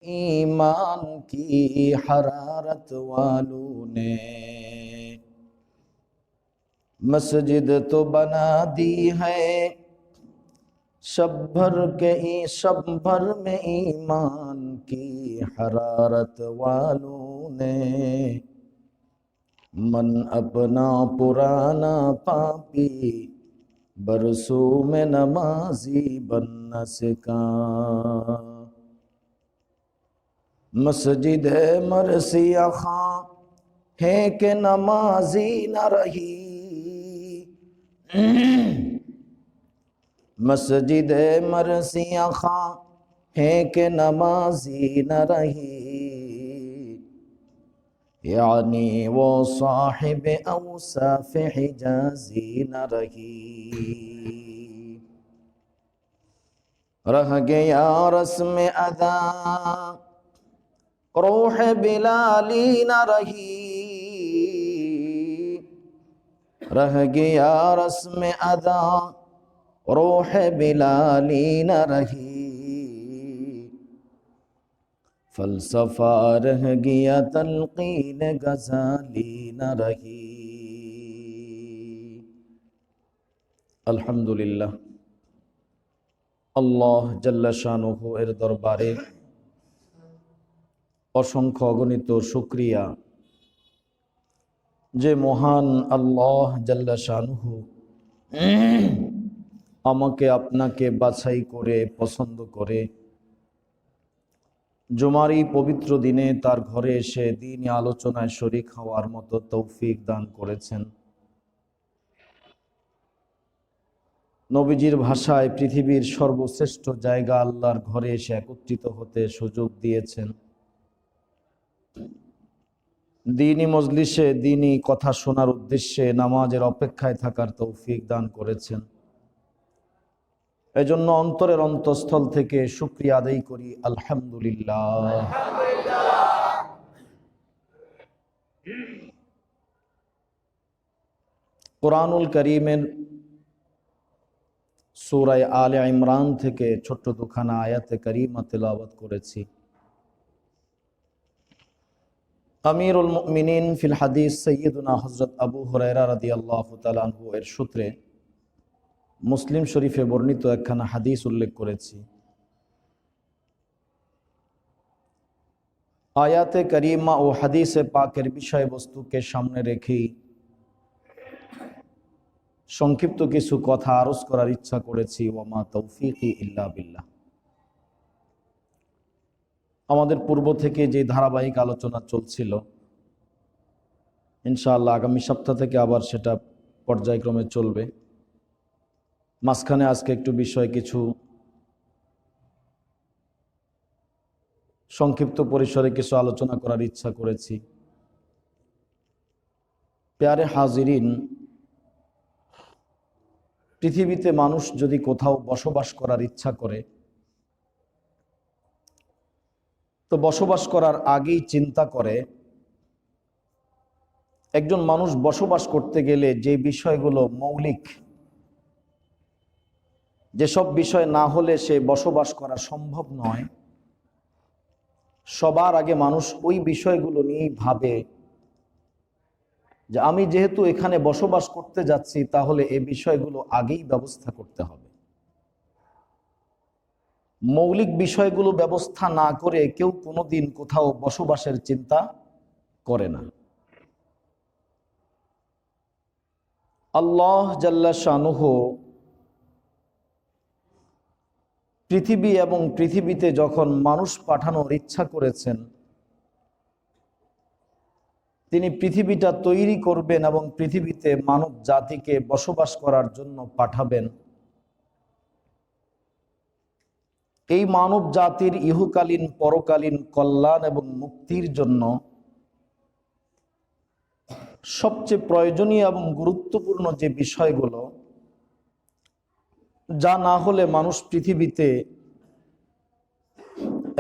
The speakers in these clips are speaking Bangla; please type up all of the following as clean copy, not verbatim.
ईमान की हरारत वालों ने मस्जिद तो बना दी है, शब भर में ईमान की हरारत वालों ने मन अपना पुराना पापी बरसों में नमाजी बन न सका। मस्जिद मरसिया खां है कि नमाजी न रही, मस्जिद मरसिया खां है कि नमाजी न रही, यानी वो साहिब औसाफ हिजाजी न रही। रह गया रस्म अदा रूह बिलाली न रही, रह गया रस्म अदा रूह बिलाली न रही, फलसफा रह गया तलकीन गजाली न रही। अल्हम्दुलिल्लाह, अल्लाह जल्ला शानुहु एर दरबारे असंख्य अगणित शुक्रिया যে মহান আল্লাহ জাল্লা শানুহু আমাকে আপনাকে বাছাই করে পছন্দ করে জুমার এই পবিত্র দিনে তার ঘরে এসে দ্বীনি আলোচনায় শরীক হওয়ার মতো তৌফিক দান করেছেন। নবীজির ভাষায় পৃথিবীর সর্বশ্রেষ্ঠ জায়গা আল্লাহর ঘরে এসে একত্রিত হতে সুযোগ দিয়েছেন। দ্বীনি মজলিসে দ্বীনি কথা শোনার উদ্দেশ্যে নামাজের অপেক্ষায় থাকার তৌফিক দান করেছেন। এজন্য অন্তরের অন্তঃস্থল থেকে শুকরিয়া আদায় করি, আলহামদুলিল্লাহ। কুরআনুল কারীমের সূরা আলে ইমরান থেকে ছোট্ট দুখানা আয়াতে কারীমা তেলাওয়াত করেছি। আমিরুল মুমিনিন ফিল হাদিস সাইয়্যিদুনা হযরত আবু হুরায়রা রাদিয়াল্লাহু তাআলা আনহু এর সূত্রে মুসলিম শরীফে বর্ণিত একখানা হাদিস উল্লেখ করেছি। আয়াতে কারীমা ও হাদিসে পাকের বিষয়বস্তুকে সামনে রেখেই সংক্ষিপ্ত কিছু কথা আরজ করার ইচ্ছা করেছি। ওয়ামা তৌফিকি ইল্লা বিল্লাহ। আমাদের পূর্ব থেকে যে ধারাবাহিক আলোচনা চলছিল, ইনশাআল্লাহ আগামী সপ্তাহ থেকে আবার সেটা পর্যায়ক্রমে চলবে। মাঝখানে আজকে একটু বিষয় কিছু সংক্ষিপ্ত পরিসরে কিছু আলোচনা করার ইচ্ছা করেছি। প্যারে হাজিরিন, পৃথিবীতে মানুষ যদি কোথাও বসবাস করার ইচ্ছা করে তো বসবাস করার আগেই চিন্তা করে একজন মানুষ বসবাস করতে গেলে যে বিষয়গুলো মৌলিক, যেসব বিষয় না হলে সে বসবাস করা সম্ভব নয়, সবার আগে মানুষ ওই বিষয়গুলো নিয়েই ভাবে যে আমি যেহেতু এখানে বসবাস করতে যাচ্ছি তাহলে এই বিষয়গুলো আগেই ব্যবস্থা করতে হবে। মৌলিক বিষয়গুলো ব্যবস্থা না করে কেউ কোনোদিন কোথাও বসবাসের চিন্তা করে না। আল্লাহ জাল্লা শানুহু পৃথিবী এবং পৃথিবীতে যখন মানুষ পাঠানোর ইচ্ছা করেছেন, তিনি পৃথিবীটা তৈরি করবেন এবং পৃথিবীতে মানব জাতিকে বসবাস করার জন্য পাঠাবেন। এই মানব জাতির ইহকালীন পরকালীন কল্যাণ এবং মুক্তির জন্য সবচেয়ে প্রয়োজনীয় এবং গুরুত্বপূর্ণ যে বিষয়গুলো, যা না হলে মানুষ পৃথিবীতে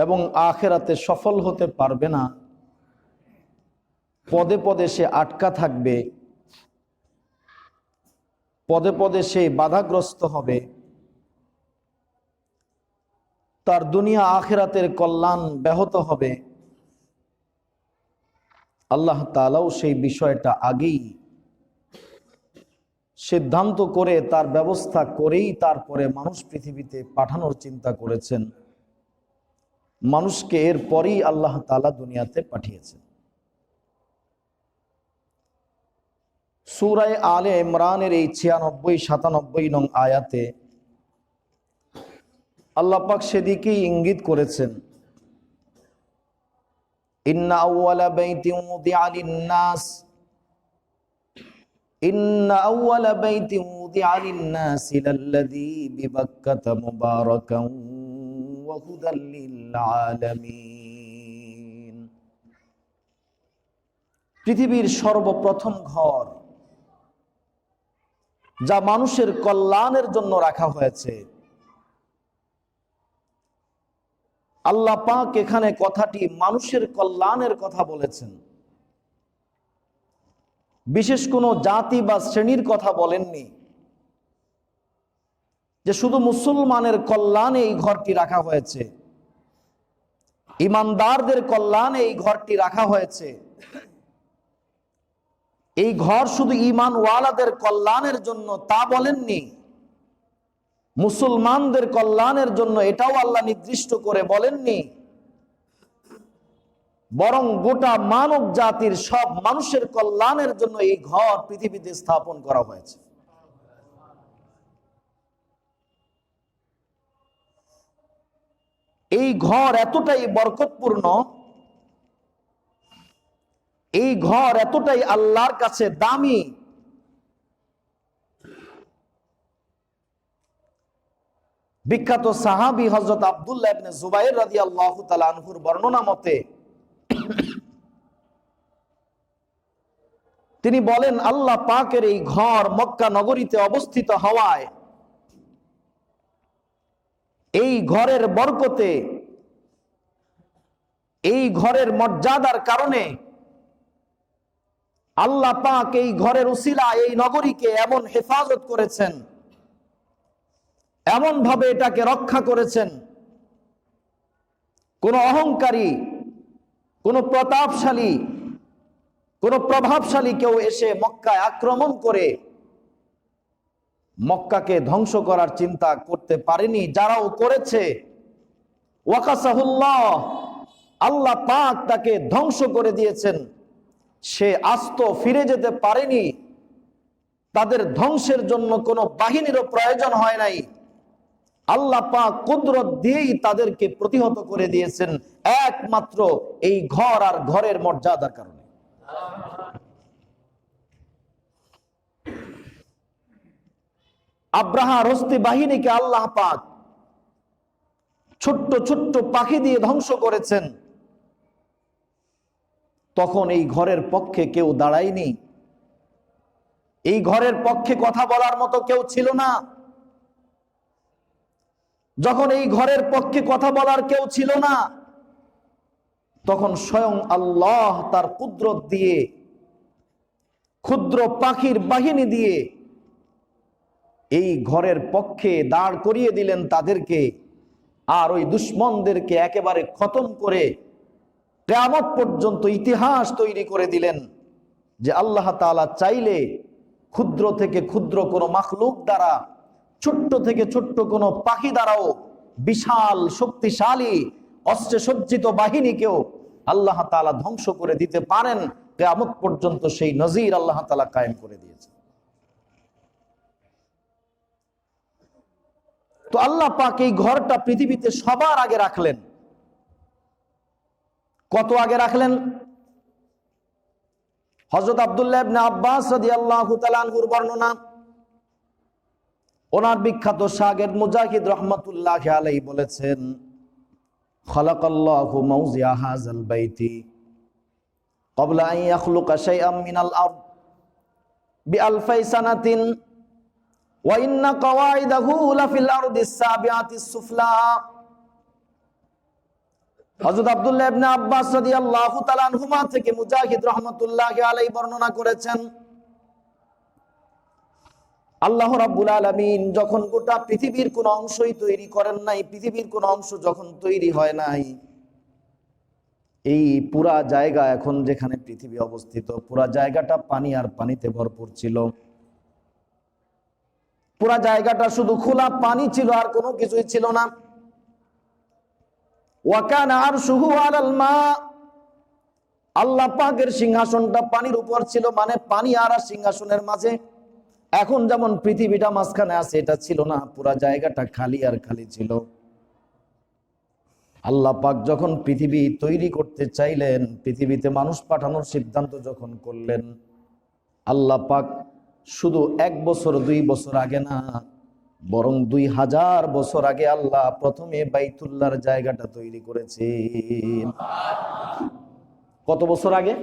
এবং আখিরাতে সফল হতে পারবে না, পদে পদে সে আটকা থাকবে, পদে পদে সে বাধাগ্রস্ত হবে, তার দুনিয়া আখিরাতের কল্যাণ ব্যাহত হবে, আল্লাহ তাআলাও সেই বিষয়টা আগেই সিদ্ধান্ত করে তার ব্যবস্থা করেই তারপরে মানুষ পৃথিবীতে পাঠানোর চিন্তা করেছেন। মানুষকে এরপরই আল্লাহ তাআলা দুনিয়াতে পাঠিয়েছেন। সূরা আলে ইমরানের এই 96-97 নং আয়াতে আল্লাহ পাক সেদিকেই ইঙ্গিত করেছেন, ইন্না আউওয়ালা বাইতিন উযিআ লিন-নাস ইন্না আউওয়ালা বাইতিন উযিআ লিন-নাস লাল্লাযী বিবাক্কাতা মুবারাকান ওয়া হুদাল লিল আলামিন। পৃথিবীর সর্বপ্রথম ঘর যা মানুষের কল্যাণের জন্য রাখা হয়েছে, আল্লাহ পাক এখানে কথাটি মানুষের কল্যাণের কথা বলেছেন, বিশেষ কোনো জাতি বা শ্রেণীর কথা বলেননি যে শুধু মুসলমানের কল্যাণে এই ঘরটি রাখা হয়েছে, ঈমানদারদের কল্যাণে এই ঘরটি রাখা হয়েছে। এই ঘর শুধু ঈমানওয়ালাদের কল্যাণের জন্য তা বলেননি, মুসলমানদের কল্যাণের জন্য এটাও আল্লাহ নির্দিষ্ট করে বলেননি, বরং গোটা মানব জাতির সব মানুষের কল্যাণের জন্য এই ঘর পৃথিবীতে স্থাপন করা হয়েছে। এই ঘর এতটাই বরকতপূর্ণ, এই ঘর এতটাই আল্লাহর কাছে দামি, বিখ্যাত সাহাবী হযরত আব্দুল্লাহ ইবনে জুবাইর রাদিয়াল্লাহু তাআলা আনহুর বর্ণনা মতে তিনি বলেন, আল্লাহ পাকের এই ঘর মক্কা নগরীতে অবস্থিত হওয়ায় এই ঘরের বরকতে, এই ঘরের মর্যাদার কারণে আল্লাহ পাক এই ঘরের উসিলায় এই নগরীকে এমন হেফাজত করেছেন, এমন ভাবে এটাকে রক্ষা করেছেন, কোন অহংকারী, কোন প্রতাপশালী, কোন প্রভাবশালী কেউ এসে মক্কায় আক্রমণ করে মক্কাকে ধ্বংস করার চিন্তা করতে পারেনি। যারাও করেছে, ওয়াকাসাহুল্লাহ, আল্লাহ পাক তাকে ধ্বংস করে দিয়েছেন, সে আস্ত ফিরে যেতে পারেনি। তাদের ধ্বংসের জন্য কোনো বাহিনীরও প্রয়োজন হয় নাই, আল্লাহ পাক কুদরত দিয়েই তাদেরকে প্রতিহত করে দিয়েছেন, একমাত্র এই ঘর আর ঘরের মর্যাদার কারণে। আব্রাহা রস্তি বাহিনীকে আল্লাহ পাক ছোট্ট ছোট্ট পাখি দিয়ে ধ্বংস করেছেন, তখন এই ঘরের পক্ষে কেউ দাঁড়ায়নি, এই ঘরের পক্ষে কথা বলার মতো কেউ ছিল না। যখন এই ঘরের পক্ষে কথা বলার কেউ ছিল না, তখন স্বয়ং আল্লাহ তার কুদরত দিয়ে, ক্ষুদ্র পাখির বাহিনী দিয়ে এই ঘরের পক্ষে দাঁড় করিয়ে দিলেন তাদেরকে, আর ওই দুশমনদেরকে একেবারে খতম করে কিয়ামত পর্যন্ত ইতিহাস তৈরি করে দিলেন যে আল্লাহ তাআলা চাইলে ক্ষুদ্র থেকে ক্ষুদ্র কোনো মাখলুক দ্বারা, ছোট্ট থেকে ছোট্ট কোনো পাখি দ্বারাও বিশাল শক্তিশালী অস্ত্রে সজ্জিত বাহিনীকেও আল্লাহ তাআলা ধ্বংস করে দিতে পারেন। কিয়ামত পর্যন্ত সেই নজির আল্লাহ তাআলা কায়েম করে দিয়েছে। তো আল্লাহ পাক এই ঘরটা পৃথিবীতে সবার আগে রাখলেন। কত আগে রাখলেন? হযরত আব্দুল্লাহ ইবনে আব্বাস রাদিয়াল্লাহু তাআলা আনহুর বর্ণনা, ওনার বিখ্যাত শাগির্দ মুজাহিদ রাহমাতুল্লাহি আলাইহি বলেছেন, খালাকাল্লাহু মাওজিআ হাযাল বাইতি ক্বাবলা আন ইয়াখলুকা শাইআম মিনাল আরদ বিআলফি সানাতিন ওয়া ইন্না কওয়াইদাহু লাফিল আরদিস সাবিআতিস সুফলা। হযরত আব্দুল্লাহ ইবনে আব্বাস রাদিয়াল্লাহু তাআলা আনহুমা থেকে মুজাহিদ রাহমাতুল্লাহি আলাইহি বর্ণনা করেছেন, আল্লাহ রাব্বুল আলামিন যখন গোটা পৃথিবীর কোন অংশই তৈরি করেন নাই, পৃথিবীর কোন অংশ যখন তৈরি হয় নাই, এই পুরা জায়গা এখন যেখানে পৃথিবী অবস্থিত, পুরা জায়গাটা পানি আর পানিতে ভরপুর ছিল। পুরা জায়গাটা শুধু খোলা পানি ছিল, আর কোনো কিছুই ছিল না। ওয়া কানা আরশুহু আলাল মা, আল্লাহ পাকের সিংহাসনটা পানির উপর ছিল, মানে পানি আর সিংহাসনের মাঝে। এখন যেমন পৃথিবীটা মাঝখানে আছে, এটা ছিল না, পুরা জায়গাটা খালি আর খালি ছিল। আল্লাহ পাক যখন পৃথিবী তৈরি করতে চাইলেন, পৃথিবীতে মানুষ পাঠানোর সিদ্ধান্ত যখন করলেন, আল্লাহ পাক শুধু 1 বছর 2 বছর আগে না, বরং 2000 বছর আগে আল্লাহ প্রথমে বাইতুল্লাহর জায়গাটা তৈরি করেছেন। কত বছর আগে?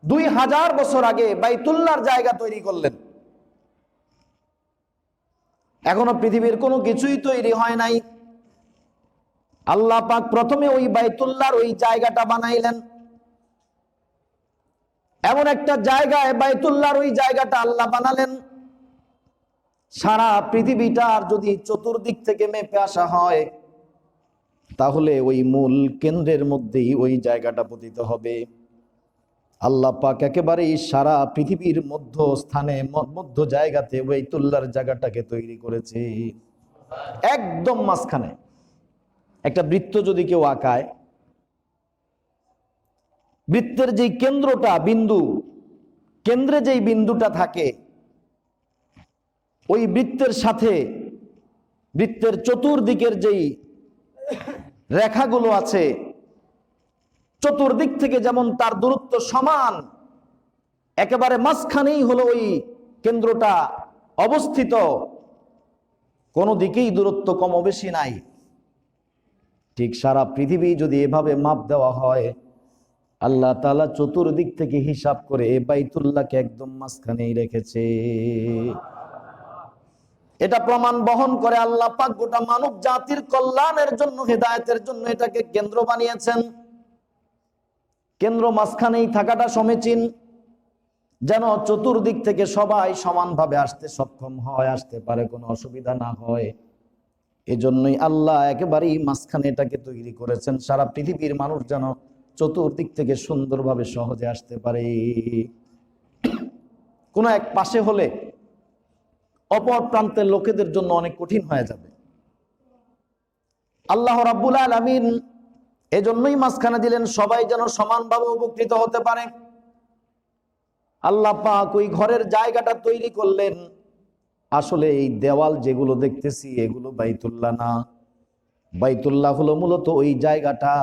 2000 বছর আগে বাইতুল্লাহর জায়গা তৈরি করলেন। এখনো পৃথিবীর কোনো কিছুই তৈরি হয় নাই, আল্লাহ পাক প্রথমে ওই বাইতুল্লাহর ওই জায়গাটা বানাইলেন। এমন একটা জায়গায় বাইতুল্লাহর ওই জায়গাটা আল্লাহ বানালেন, সারা পৃথিবীটার যদি চতুর্দিক থেকে মেপে আসা হয়, তাহলে ওই মূল কেন্দ্রের মধ্যেই ওই জায়গাটা পতিত হবে। আল্লাহ পাক একেবারেই সারা পৃথিবীর মধ্যস্থানে, মধ্য জায়গাতে বাইতুল্লাহর জায়গাটাকে তৈরি করেছে। একদম মাঝখানে একটা বৃত্ত যদি কেউ আঁকায়, বৃত্তের যেই কেন্দ্রটা, বিন্দু, কেন্দ্রে যেই বিন্দুটা থাকে, ওই বৃত্তের সাথে বৃত্তের চতুর্দিকের যেই রেখাগুলো আছে, চতুর্দিক থেকে যেমন তার দূরত্ব সমান, একেবারে মাঝখানেই হলো ওই কেন্দ্রটা অবস্থিত, কোনো দিকেই দূরত্ব কম বেশি নাই। ঠিক সারা পৃথিবী যদি এভাবে মাপ দেওয়া হয়, আল্লাহ তাআলা চতুর্দিক থেকে হিসাব করে বাইতুল্লাহকে একদম মাঝখানেই রেখেছে। এটা প্রমাণ বহন করে আল্লাহ পাক গোটা মানব জাতির কল্যাণের জন্য, হেদায়েতের জন্য এটাকে কেন্দ্র বানিয়েছেন। কেন্দ্র মাঝখানেই থাকাটা সমীচীন, যেন চতুর্দিক থেকে সবাই সমানভাবে আসতে সক্ষম হয়, আসতে পারে, কোনো অসুবিধা না হয়। এজন্যই আল্লাহ একেবারেই মাঝখানে এটাকে তৈরি করেছেন, সারা পৃথিবীর মানুষ যেন চতুর্দিক থেকে সুন্দরভাবে সহজে আসতে পারে। কোন এক পাশে হলে অপর প্রান্তের লোকেদের জন্য অনেক কঠিন হয়ে যাবে। আল্লাহ রাব্বুল আলামিন এজন্যই মাঝখানে দিলেন, সবাই যেন সমানভাবে উপকৃত হতে পারে। আল্লাহ পাক ওই ঘরের জায়গাটা তৈরি করলেন। আসলে এই দেওয়াল যেগুলো দেখতেছি, এগুলো বাইতুল্লাহ না, বাইতুল্লাহ হলো মূলত ওই জায়গাটা,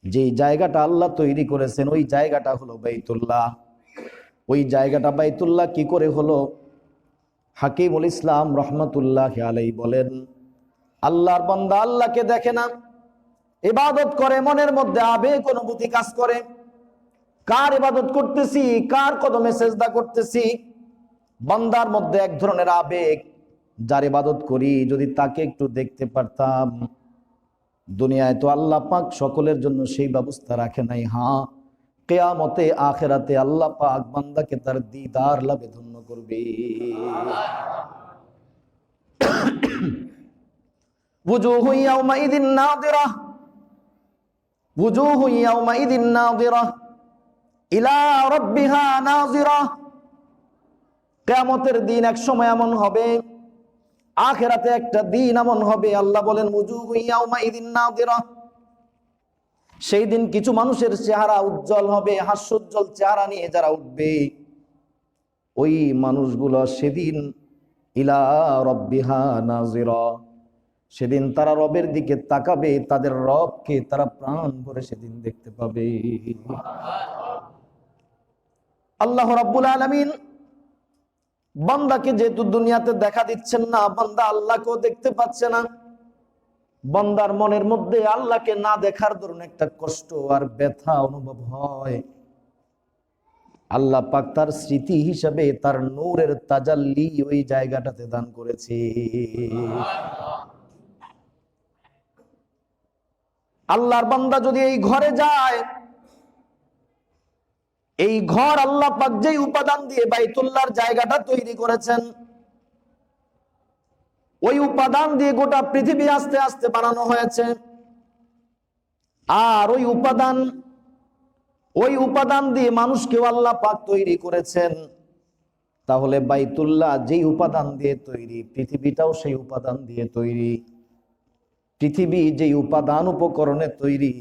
যেই জায়গাটা আল্লাহ তৈরি করেছেন, ওই জায়গাটা হলো বাইতুল্লাহ। ওই জায়গাটা বাইতুল্লাহ কি করে হলো? হাকিমুল ইসলাম রহমতুল্লাহ আলাইহি বলেন, আল্লাহর বান্দা আল্লাহকে দেখে না, ইবাদত করে, মনের মধ্যে আবেগ অনুভূতি কাজ করে, কার ইবাদত করতেছি, কার কদমে সেজদা করতেছি। বান্দার মধ্যে এক ধরনের আবেগ, যার ইবাদত করি যদি তাকে একটু দেখতে পারতাম। দুনিয়ায় তো আল্লাহ পাক সকলের জন্য সেই ব্যবস্থা রাখে নাই। হ্যাঁ, কিয়ামতে আখিরাতে আল্লাহ পাক বান্দাকে তার দিদার লাভে ধন্য করবে। ওয়াজুহু ইয়াওমাইযিন নাযিরা, ওয়াজুহু ইয়াওমাইযিন নাযিরা ইলা রাব্বিহা নাযিরা। কিয়ামতের দিন এক সময় এমন হবে, আখিরাতে একটা দিন এমন হবে, আল্লাহ বলেন ওয়াজুহু ইয়াওমাইযিন নাযিরা, সেই দিন কিছু মানুষের চেহারা উজ্জ্বল হবে, হাস্যোজ্জ্বল চেহারা নিয়ে যারা উঠবে, ওই মানুষগুলো সেদিন ইলা রাব্বিহা নাযিরা, সেদিন তারা রবের দিকে তাকাবে, তাদের রবকে তারা প্রাণ ভরে সেদিন দেখতে পাবে। আল্লাহ রাব্বুল আলামিন বান্দাকে যেহেতু দুনিয়াতে দেখা দিচ্ছেন না, বান্দা আল্লাহকেও দেখতে পাচ্ছে না, বান্দার মনের মধ্যে আল্লাহকে না দেখার ধরুন একটা কষ্ট আর ব্যথা অনুভব হয়। আল্লাহ পাক তার স্মৃতি হিসাবে তার নূরের তাজাল্লি ওই জায়গাটাতে দান করেছে। আল্লাহর বান্দা যদি এই ঘরে যায়, এই ঘর আল্লাহ পাক যেই উপাদান দিয়ে বাইতুল্লাহর জায়গাটা তৈরি করেছেন, ওই উপাদান দিয়ে গোটা পৃথিবী আস্তে আস্তে বানানো হয়েছে। আর ওই উপাদান দিয়ে মানুষকেও আল্লাহ পাক তৈরি করেছেন। তাহলে বাইতুল্লাহ যেই উপাদান দিয়ে তৈরি, পৃথিবীটাও সেই উপাদান দিয়ে তৈরি। পৃথিবী যেই উপাদান উপকরণে তৈরি,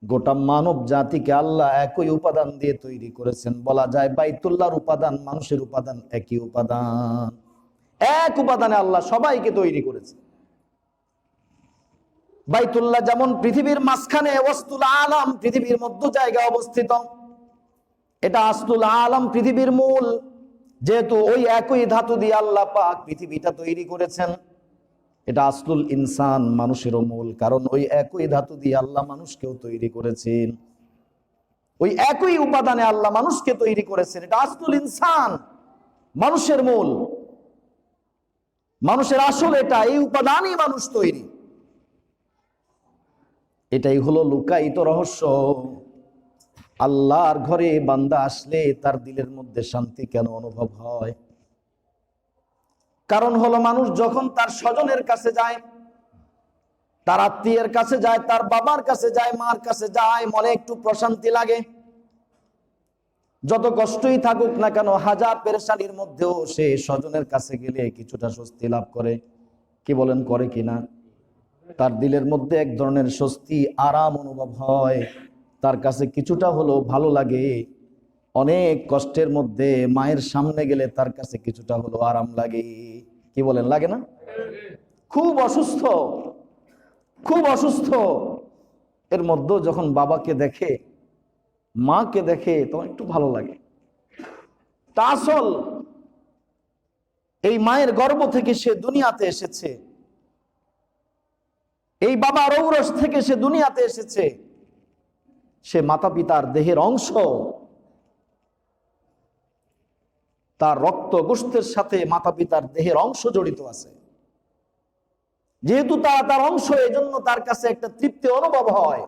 গোটা মানব জাতিকে আল্লাহ একই উপাদান দিয়ে তৈরি করেছেন। বলা যায় বাইতুল্লাহর উপাদান মানুষের উপাদান একই উপাদান। এক উপাদানে আল্লাহ সবাইকে তৈরি করেছে। বাইতুল্লাহ যেমন পৃথিবীর মাঝখানে ওয়াসতুল আলাম, পৃথিবীর মধ্য জায়গায় অবস্থিত, এটা আসতুল আলাম, পৃথিবীর মূল। যেহেতু ওই একই ধাতু দিয়ে আল্লাহ পাক পৃথিবীটা তৈরি করেছেন, এটা আসলুল ইনসান, মানুষেরও মূল। কারণ ওই একই ধাতু দিয়ে আল্লাহ মানুষকেও তৈরি করেছেন। ওই একই উপাদানে আল্লাহ মানুষকে তৈরি করেছেন। এটা আসলুল ইনসান, মানুষের মূল, মানুষের আসল এটা। এই উপাদানই মানুষ তৈরি। এটাই হলো লুকায়িত রহস্য। আল্লাহর ঘরে বান্দা আসলে তার দিলের মধ্যে শান্তি কেন অনুভব হয়? কারণ হলো মানুষ যখন তার স্বজনের কাছে যায়, তার আত্মীয়ের কাছে যায়, তার বাবার কাছে যায়, মার কাছে যায়, মনে একটু প্রশান্তি লাগে। যত কষ্টই থাকুক না কেন, হাজার পেরেশানির মধ্যেও সে স্বজনের কাছে গেলে কিছুটা স্বস্তি লাভ করে। কি বলেন, করে কিনা? তার দিলের মধ্যে এক ধরনের স্বস্তি, আরাম অনুভব হয়। তার কাছে কিছুটা হলো ভালো লাগে। অনেক কষ্টের মধ্যে মায়ের সামনে গেলে তার কাছে কিছুটা হলো আরাম লাগে। কি বলেন, লাগে না? খুব অসুস্থ, খুব অসুস্থ, এর মধ্যেও যখন বাবাকে দেখে, মাকে দেখে, তখন একটু ভালো লাগে। তা আসল এই মায়ের গর্ভ থেকে সে দুনিয়াতে এসেছে, এই বাবার ঔরস থেকে সে দুনিয়াতে এসেছে। সে মাতা পিতার দেহের অংশ, তার রক্ত গোশতের সাথে মাতা পিতার দেহের অংশ জড়িত আছে। যেহেতু তার অংশ, এজন্য তার কাছে একটা তৃপ্তি অনুভব হয়।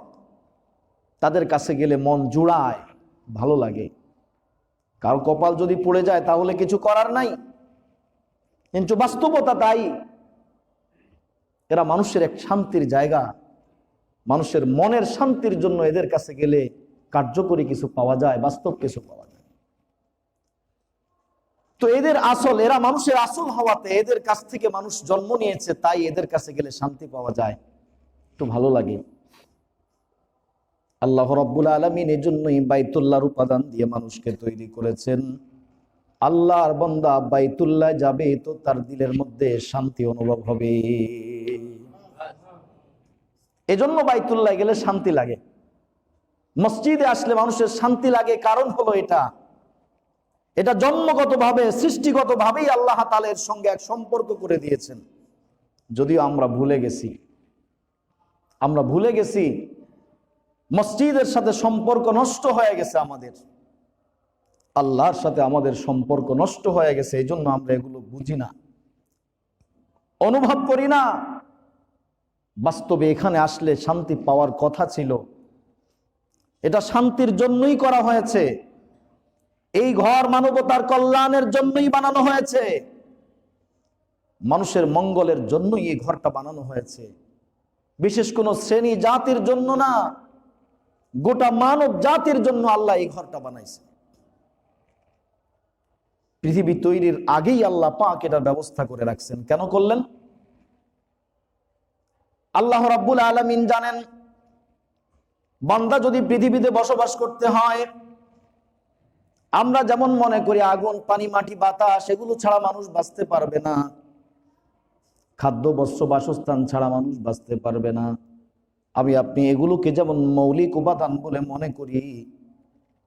তাদের কাছে গেলে মন জুড়ায়, ভালো লাগে। কারো কপাল যদি পড়ে যায় তাহলে কিছু করার নাই, কিন্তু বাস্তবতা তাই। এরা মানুষের এক শান্তির জায়গা। মানুষের মনের শান্তির জন্য এদের কাছে গেলে কার্যকরী কিছু পাওয়া যায়, বাস্তব কিছু পাওয়া যায়। তো এদের আসল, এরা মানুষের আসল হওয়াতে এদের কাছ থেকে মানুষ জন্ম নিয়েছে, তাই এদের কাছে গেলে শান্তি পাওয়া যায়, একটু ভালো লাগে। আল্লাহ রাব্বুল আলামিন এর জন্যই বাইতুল্লাহর উপাদান দিয়ে মানুষকে তৈরি করেছেন। আল্লাহর বান্দা বাইতুল্লাহ যাবে তো তার দিলের মধ্যে শান্তি অনুভব হবে। এজন্য বাইতুল্লাহ গেলে শান্তি লাগে। মসজিদে আসলে মানুষের শান্তি লাগে, কারণ হলো এটা জন্মগতভাবে, সৃষ্টিগতভাবেই আল্লাহ তাআলা এর সঙ্গে এক সম্পর্ক করে দিয়েছেন। যদিও আমরা ভুলে গেছি, মসজিদের সাথে সম্পর্ক নষ্ট হয়ে গেছে, আমাদের আল্লাহর সাথে আমাদের সম্পর্ক নষ্ট হয়ে গেছে। এই জন্য আমরা এগুলো বুঝি না, অনুভব করি না। বাস্তবে এখানে আসলে শান্তি পাওয়ার কথা ছিল। এটা শান্তির জন্যই করা হয়েছে। এই ঘর মানবতার কল্যাণের জন্যই বানানো হয়েছে, মানুষের মঙ্গলের জন্যই এই ঘরটা বানানো হয়েছে। বিশেষ কোন শ্রেণী জাতির জন্য না, গোটা মানব জাতির জন্য আল্লাহ এই ঘরটা বানাইছে। পৃথিবী তৈরির আগেই আল্লাহ পাক এটা ব্যবস্থা করে রাখছেন। কেন করলেন? আল্লাহ রাব্বুল আলামিন জানেন, বান্দা যদি পৃথিবীতে বসবাস করতে হয়, আমরা যেমন মনে করি আগুন, পানি, মাটি, বাতাস এগুলো ছাড়া মানুষ বাঁচতে পারবে না, খাদ্য, বস্ত্র, বাসস্থান ছাড়া মানুষ বাঁচতে পারবে না। আপনি এগুলোকে যেমন মৌলিক উপাদান বলে মনে করি,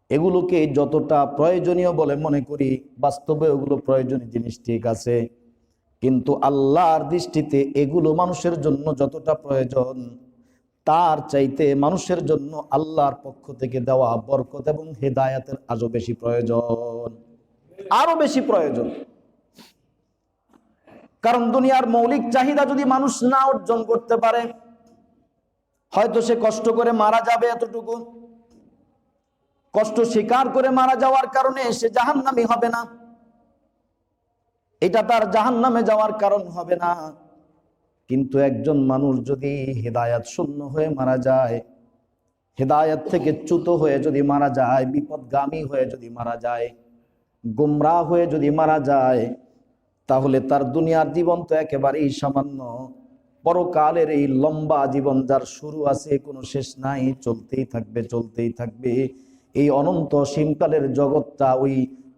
এগুলোকে যতটা প্রয়োজনীয় বলে মনে করি, বাস্তবে ওগুলো প্রয়োজনীয় জিনিস, ঠিক আছে। কিন্তু আল্লাহর দৃষ্টিতে এগুলো মানুষের জন্য যতটা প্রয়োজন, তার চাইতে মানুষের জন্য আল্লাহর পক্ষ থেকে দেওয়া বরকত এবং হেদায়েতের আরো বেশি প্রয়োজন, আরো বেশি প্রয়োজন। কারণ দুনিয়ার মৌলিক চাহিদা যদি মানুষ না অর্জন করতে পারে, হয়তো সে কষ্ট করে মারা যাবে, এতটুকু। কষ্ট স্বীকার করে মারা যাওয়ার কারণে সে জাহান্নামী হবে না, এটা তার জাহান্নামে যাওয়ার কারণ হবে না। কিন্তু একজন মানুষ যদি হেদায়াত শূন্য হয়ে মারা যায়, হেদায়াত থেকে চ্যুত হয়ে যদি মারা যায়, বিপদগামী হয়ে যদি মারা যায়, গুমরাহ হয়ে যদি মারা যায়, তাহলে তার দুনিয়ার জীবন তো একেবারেই সামান্য। পরকালের এই লম্বা জীবন যার শুরু আছে কোনো শেষ নাই, চলতেই থাকবে চলতেই থাকবে। এই অনন্ত সীমকালের জগৎটা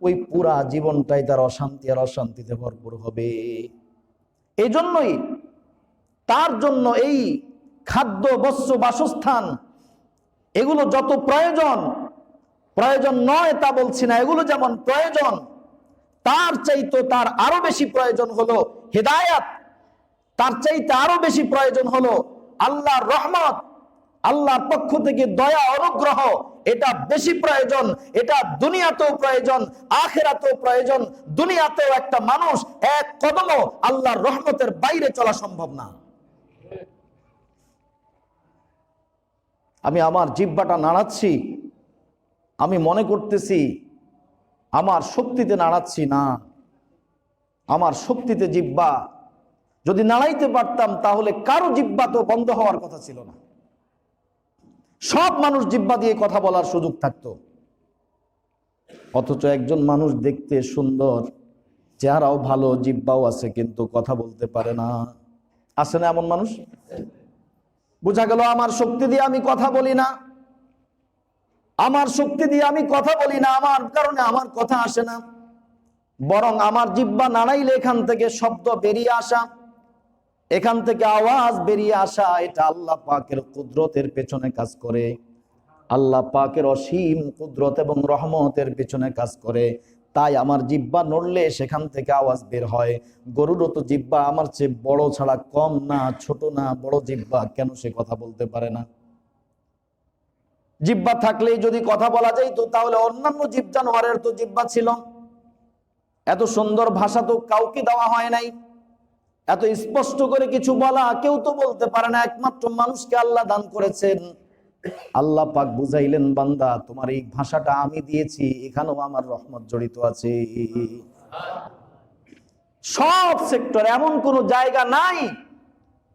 ওই পুরা জীবনটাই তার অশান্তি আর অশান্তিতে ভরপুর হবে। এই জন্যই তার জন্য এই খাদ্য, বস্ত্র, বাসস্থান এগুলো যত প্রয়োজন, প্রয়োজন নয় তা বলছি না, এগুলো যেমন প্রয়োজন, তার চাইতে তার আরো বেশি প্রয়োজন হলো হিদায়াত, তার চাইতে আরো বেশি প্রয়োজন হলো আল্লাহর রহমত, আল্লাহর পক্ষ থেকে দয়া অনুগ্রহ। এটা বেশি প্রয়োজন, এটা দুনিয়াতেও প্রয়োজন, আখিরাতেও প্রয়োজন। দুনিয়াতেও একটা মানুষ এক কদমও আল্লাহর রহমতের বাইরে চলা সম্ভব না। আমি আমার জিহ্বাটা নাড়াচ্ছি, আমি মনে করতেছি আমার শক্তিতে নাড়াচ্ছি না, আমার শক্তিতে জিহ্বা যদি নাড়াইতে পারতাম তাহলে কারো জিহ্বা তো বন্ধ হওয়ার কথা ছিল না, সব মানুষ জিহ্বা দিয়ে কথা বলার সুযোগ থাকতো। অথচ একজন মানুষ দেখতে সুন্দর, চেহারাও ভালো, জিহ্বাও আছে, কিন্তু কথা বলতে পারে না। আছে না এমন মানুষ? বোঝা গেল আমার শক্তি দিয়ে আমি কথা বলি না, আমার শক্তি দিয়ে আমি কথা বলি না, আমার কারণে আমার কথা আসে না। বরং আমার জিহ্বা নাড়াইলে এখান থেকে শব্দ বেরিয়ে আসা, এখান থেকে আওয়াজ বেরিয়ে আসা, এটা আল্লাহ পাকের কুদরতের পেছনে কাজ করে, আল্লাহ পাকের অসীম কুদরত এবং রহমতের পেছনে কাজ করে। তাই আমার জিহ্বা নড়লে সেখান থেকে আওয়াজ বের হয়। গরুরও তো জিহ্বা আমার চেয়ে বড় ছাড়া কম না, ছোট না, বড় জিহ্বা, কেন সে কথা বলতে পারে না? জিহ্বা থাকলেই যদি কথা বলা যাইতো তাহলে অন্যান্য জীব জানোয়ারের তো জিহ্বা ছিল। এত সুন্দর ভাষা তো কাউকে দেওয়া হয় নাই, এত স্পষ্ট করে কিছু বলা কেউ তো বলতে পারে না, একমাত্র মানুষকে আল্লাহ দান করেছেন। আল্লাহ পাক বুঝাইলেন, বান্দা তোমার এই ভাষাটা আমি দিয়েছি, এখানেও আমার রহমত জড়িত আছে। সব সেক্টর, এমন কোনো জায়গা নাই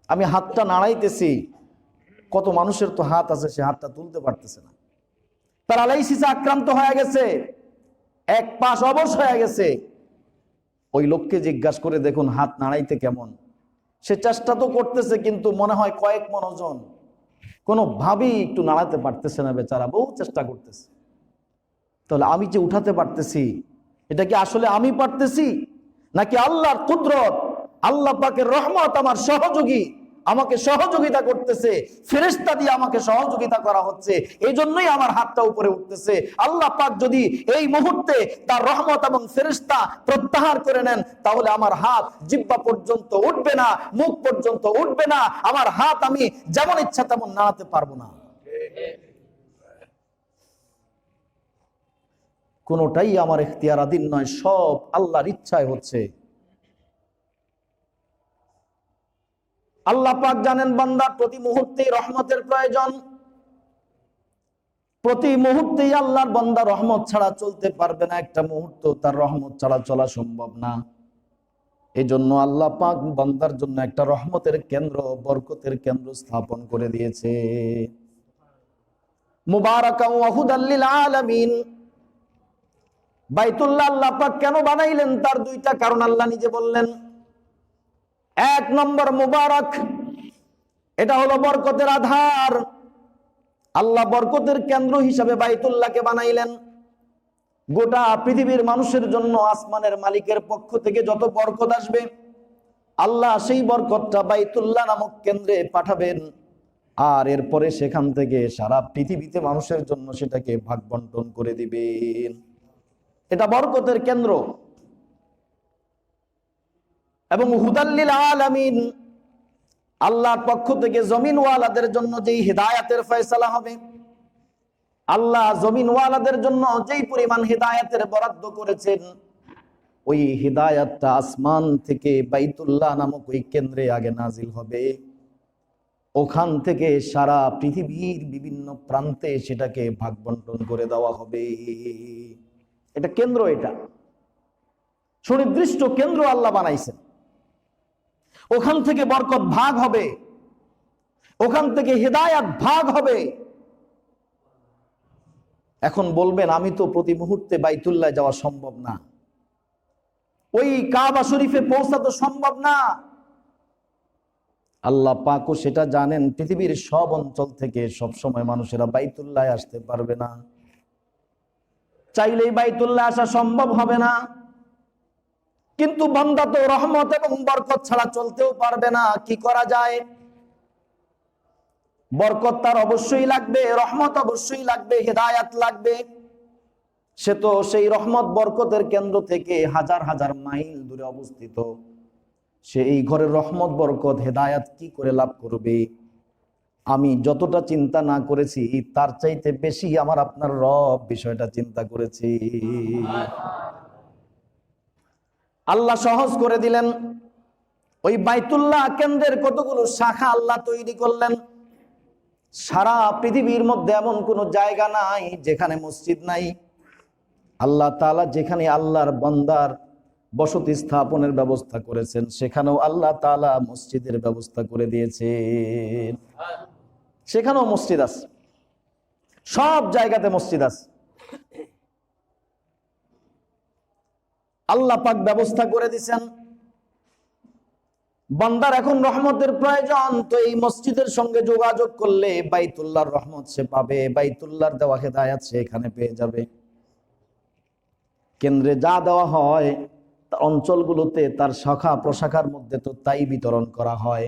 আমি হাতটা নাড়াইতেছি, কত মানুষের তো হাত আছে সে হাতটা তুলতে পারতেছে না, প্যারালাইসিসে আক্রান্ত হয়ে গেছে, এক পাশ অবশ হয়ে গেছে। ওই লোককে জিজ্ঞাসা করে দেখুন হাত নাড়াইতে কেমন, সে চেষ্টা তো করতেছে কিন্তু মনে হয় কয়েক মন ওজন, কোনোভাবেই একটু নাড়াতে পারতেছে না বেচারা, বহু চেষ্টা করতেছে। তাহলে আমি যে উঠাতে পারতেছি, এটা কি আসলে আমি পারতেছি নাকি আল্লাহর কুদরত, আল্লাহ পাকের রহমত আমার সহযোগী, আমাকে সহযোগিতা করতেছে, ফেরেশতা দিয়ে আমাকে সহযোগিতা করা হচ্ছে, এই জন্যই আমার হাতটা উপরে উঠতেছে। আল্লাহ পাক যদি এই মুহূর্তে তার রহমত এবং ফেরেশতা প্রত্যাহার করে নেন, তাহলে আমার হাত জিহ্বা পর্যন্ত উঠবে না, মুখ পর্যন্ত উঠবে না, আমার হাত আমি যেমন ইচ্ছা তেমন নাড়াতে পারবো না। কোনোটাই আমার ইখতিয়ারাধীন নয়, সব আল্লাহর ইচ্ছায় হচ্ছে। আল্লাহ পাক জানেন বান্দা প্রতি মুহূর্তেই রহমতের প্রয়োজন, প্রতি মুহূর্তেই আল্লাহর বান্দা রহমত ছাড়া চলতে পারবে না, একটা মুহূর্ত তার রহমত ছাড়া চলা সম্ভব না। এই জন্য আল্লাহ পাক বান্দার জন্য একটা রহমতের কেন্দ্র, বরকতের কেন্দ্র স্থাপন করে দিয়েছে। মুবারাকাও ওয়া হুদাল লিল আলামিন। বাইতুল্লাহ আল্লাহ পাক কেন বানাইলেন, তার দুইটা কারণ আল্লাহ নিজে বললেন। এক নম্বর মুবারক, এটা হলো বরকতের আধার। আল্লাহ বরকতের কেন্দ্র হিসাবে বাইতুল্লাহকে বানাইলেন। গোটা পৃথিবীর মানুষের জন্য আসমানের মালিকের পক্ষ থেকে যত বরকত আসবে, আল্লাহ সেই বরকতটা বাইতুল্লাহ নামক কেন্দ্রে পাঠাবেন, আর এরপরে সেখান থেকে সারা পৃথিবীতে মানুষের জন্য সেটাকে ভাগ বন্টন করে দিবেন। এটা বরকতের কেন্দ্র। এবং হুদাল্লিল আলামিন, আল্লাহর পক্ষ থেকে জমিনওয়ালাদের জন্য যেই হিদায়াতের ফয়সালা হবে, আল্লাহ জমিনওয়ালাদের জন্য যেই পরিমাণ হিদায়াতের বরাদ্দ করেছেন, ওই হিদায়াতটা আসমান থেকে বাইতুল্লাহ নামক ওই কেন্দ্রে আগে নাজিল হবে। ওখান থেকে সারা পৃথিবীর বিভিন্ন প্রান্তে সেটাকে ভাগ বন্টন করে দেওয়া হবে। এটা কেন্দ্র, এটা সুনির্দিষ্ট কেন্দ্র আল্লাহ বানাইছেন। ওখান থেকে বরকত ভাগ হবে, ওখান থেকে হেদায়াত ভাগ হবে। এখন বলবেন আমি তো প্রতি মুহূর্তে বাইতুল্লাহ যাওয়া সম্ভব না, ওই কাবা শরীফে পৌঁছা তো সম্ভব না। আল্লাহ পাকও সেটা জানেন, পৃথিবীর সব অঞ্চল থেকে সব সময় মানুষেরা বাইতুল্লাহ আসতে পারবে না, চাইলেই বাইতুল্লাহ আসা সম্ভব হবে না। কিন্তু বান্দা তো রহমত এবং বরকত ছাড়া চলতেও পারবে না। কি করা যায়? বরকত তার অবশ্যই লাগবে, রহমত অবশ্যই লাগবে, হেদায়াত লাগবে। সে তো সেই রহমত বরকতের কেন্দ্র থেকে হাজার হাজার মাইল দূরে অবস্থিত। সে এই ঘরের রহমত বরকত হেদায়াত কি করে লাভ করবে? আমি যতটা চিন্তা না করেছি তার চাইতে বেশি আমার আপনার রব বিষয়টা চিন্তা করেছি। আল্লাহ সহজ করে দিলেন। ওই বাইতুল্লাহ কেন্দ্রের কতগুলো শাখা আল্লাহ তৈরি করলেন। সারা পৃথিবীর মধ্যে এমন কোনো জায়গা নাই যেখানে মসজিদ নাই। আল্লাহ তাআলা যেখানে আল্লাহর বান্দার বসতি স্থাপনের ব্যবস্থা করেছেন, সেখানেও আল্লাহ তাআলা মসজিদের ব্যবস্থা করে দিয়েছেন। সেখানেও মসজিদ আছে, সব জায়গাতে মসজিদ আছে। আল্লাহ পাক ব্যবস্থা করে দিয়েছেন। বান্দার এখন রহমতের প্রয়োজন, তো এই মসজিদের সঙ্গে যোগাযোগ করলে বাইতুল্লাহর রহমত সে পাবে, বাইতুল্লাহর দেওয়া হেদায়াত সে এখানে পেয়ে যাবে। কেন্দ্রে যা দেওয়া হয় অঞ্চলগুলোতে তার শাখা প্রশাখার মধ্যে তো তাই বিতরণ করা হয়।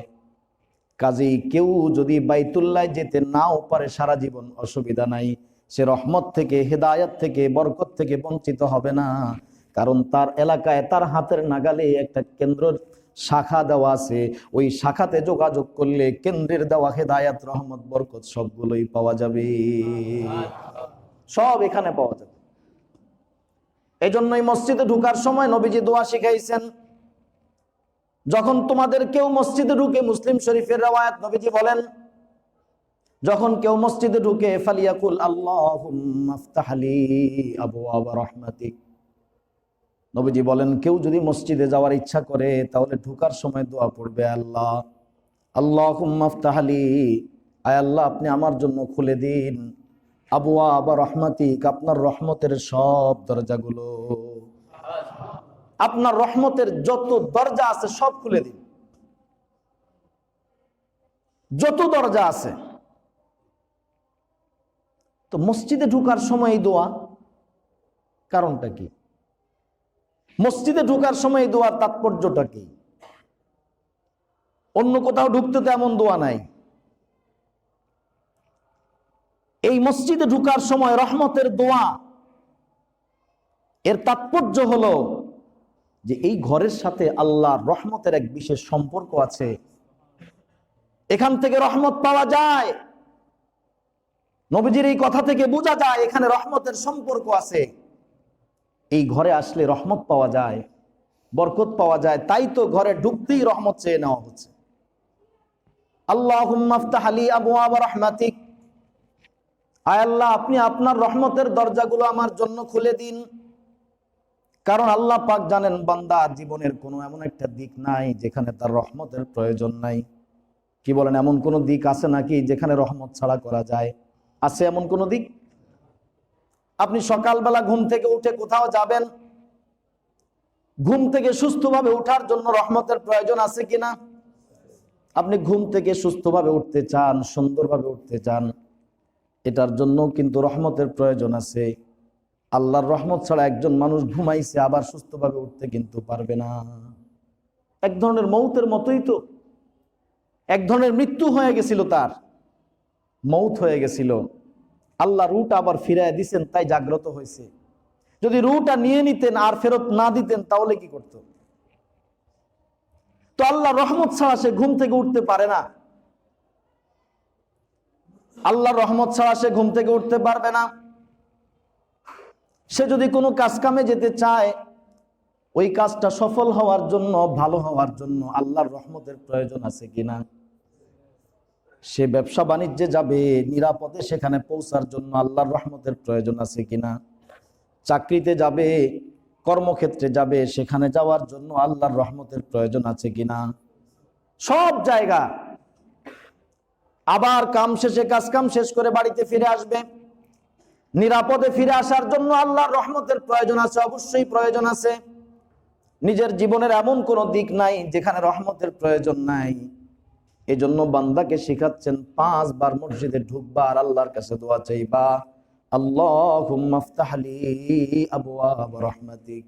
কাজেই কেউ যদি বাইতুল্লাহ যেতে নাও পারে সারা জীবন অসুবিধা নাই, সে রহমত থেকে, হেদায়াত থেকে, বরকত থেকে বঞ্চিত হবে না। কারণ তার এলাকায় তার হাতের নাগালে একটা কেন্দ্র শাখা দেওয়া আছে। ওই শাখাতে যোগাযোগ করলে কেন্দ্রের দেওয়া হেদায়াত, রহমত, বরকত সবগুলোই পাওয়া যাবে, সব এখানে পাওয়া যাবে। এই জন্যই মসজিদে ঢুকার সময় নবীজি দোয়া শিখাইছেন। যখন তোমাদের কেউ মসজিদে ঢুকে, মুসলিম শরীফের রওয়ায়াত, নবীজি বলেন যখন কেউ মসজিদে ঢুকে ফালিয়াকুল আল্লাহুম্মা ইফতাহ লি আবওয়াব রাহমাতিক। নবীজি বলেন কেউ যদি মসজিদে যাওয়ার ইচ্ছা করে তাহলে ঢুকার সময় দোয়া পড়বে, আল্লাহুম্মা ইফতাহ লি, আয় আল্লাহ আপনি আমার জন্য খুলে দিন আবওয়াব রাহমাতিক, আপনার রহমতের সব দরজাগুলো, আপনার রহমতের যত দরজা আছে সব খুলে দিন, যত দরজা আছে। তো মসজিদে ঢুকার সময় এই দোয়া, কারণটা কি? মসজিদে ঢুকার সময় এই দোয়ার তাৎপর্যটা কি? অন্য কোথাও ঢুকতে তো এমন দোয়া নাই। এই মসজিদে ঢুকার সময় রহমতের দোয়া, এর তাৎপর্য হলো যে এই ঘরের সাথে আল্লাহর রহমতের এক বিশেষ সম্পর্ক আছে। এখান থেকে রহমত পাওয়া যায়। নবীজির এই কথা থেকে বোঝা যায় এখানে রহমতের সম্পর্ক আছে। এই ঘরে আসলে রহমত পাওয়া যায়, বরকত পাওয়া যায়। তাই তো ঘরে ঢুকতেই রহমত চেয়ে নেওয়া হচ্ছে। আল্লাহুম্মা ইফতাহ লি আবওয়াব রাহমাতিক, আয় আল্লাহ আপনি আপনার রহমতের দরজাগুলো আমার জন্য খুলে দিন। কারণ আল্লাহ পাক জানেন বান্দার জীবনের কোনো এমন একটা দিক নাই যেখানে তার রহমতের প্রয়োজন নাই। কি বলেন, এমন কোন দিক আছে নাকি যেখানে রহমত ছাড়া করা যায়? আছে এমন কোন দিক? আপনি সকালবেলা ঘুম থেকে উঠে কোথাও যাবেন, ঘুম থেকে সুস্থভাবে উঠার জন্য রহমতের প্রয়োজন আছে কিনা? আপনি ঘুম থেকে সুস্থভাবে উঠতে চান, সুন্দরভাবে উঠতে চান, এটার জন্য কিন্তু রহমতের প্রয়োজন আছে। আল্লাহর রহমত ছাড়া একজন মানুষ ঘুমাইছে আবার সুস্থভাবে উঠতে কিন্তু পারবে না। এক ধরনের মৌতের মতোই তো, এক ধরনের মৃত্যু হয়ে গেছিল, তার মৌত হয়ে গেছিল। আল্লাহ রুটা আবার ফিরায় দিছেন, তাই জাগ্রত হয়েছে। যদি রুটা নিয়ে নিতেন আর ফেরত না দিতেন তাহলে কি করত? তো আল্লাহ রহমত ছাড়া সে ঘুম থেকে উঠতে পারে না। আল্লাহর রহমত ছাড়া সে ঘুম থেকে উঠতে পারবে না। সে যদি কোনো কাজ কামে যেতে চায়, ওই কাজটা সফল হওয়ার জন্য, ভালো হওয়ার জন্য আল্লাহর রহমতের প্রয়োজন আছে কিনা? সে ব্যবসা বাণিজ্যে যাবে, নিরাপদে সেখানে পৌঁছার জন্য আল্লাহর রহমতের প্রয়োজন আছে কিনা। চাকরিতে যাবে, কর্মক্ষেত্রে যাবে, সেখানে যাওয়ার জন্য আল্লাহর রহমতের প্রয়োজন আছে কিনা। সব জায়গা। আবার কাম শেষে, কাজ কাম শেষ করে বাড়িতে ফিরে আসবে, নিরাপদে ফিরে আসার জন্য আল্লাহর রহমতের প্রয়োজন আছে, অবশ্যই প্রয়োজন আছে। নিজের জীবনের এমন কোন দিক নাই যেখানে রহমতের প্রয়োজন নাই। এজন্য বান্দাকে শিখাচ্ছেন 5 বার মসজিদে ঢুকবা আর আল্লাহর কাছে দোয়া চাইবা, আল্লাহুম্মা আফতাহলি আবওয়াব রাহমাতিক।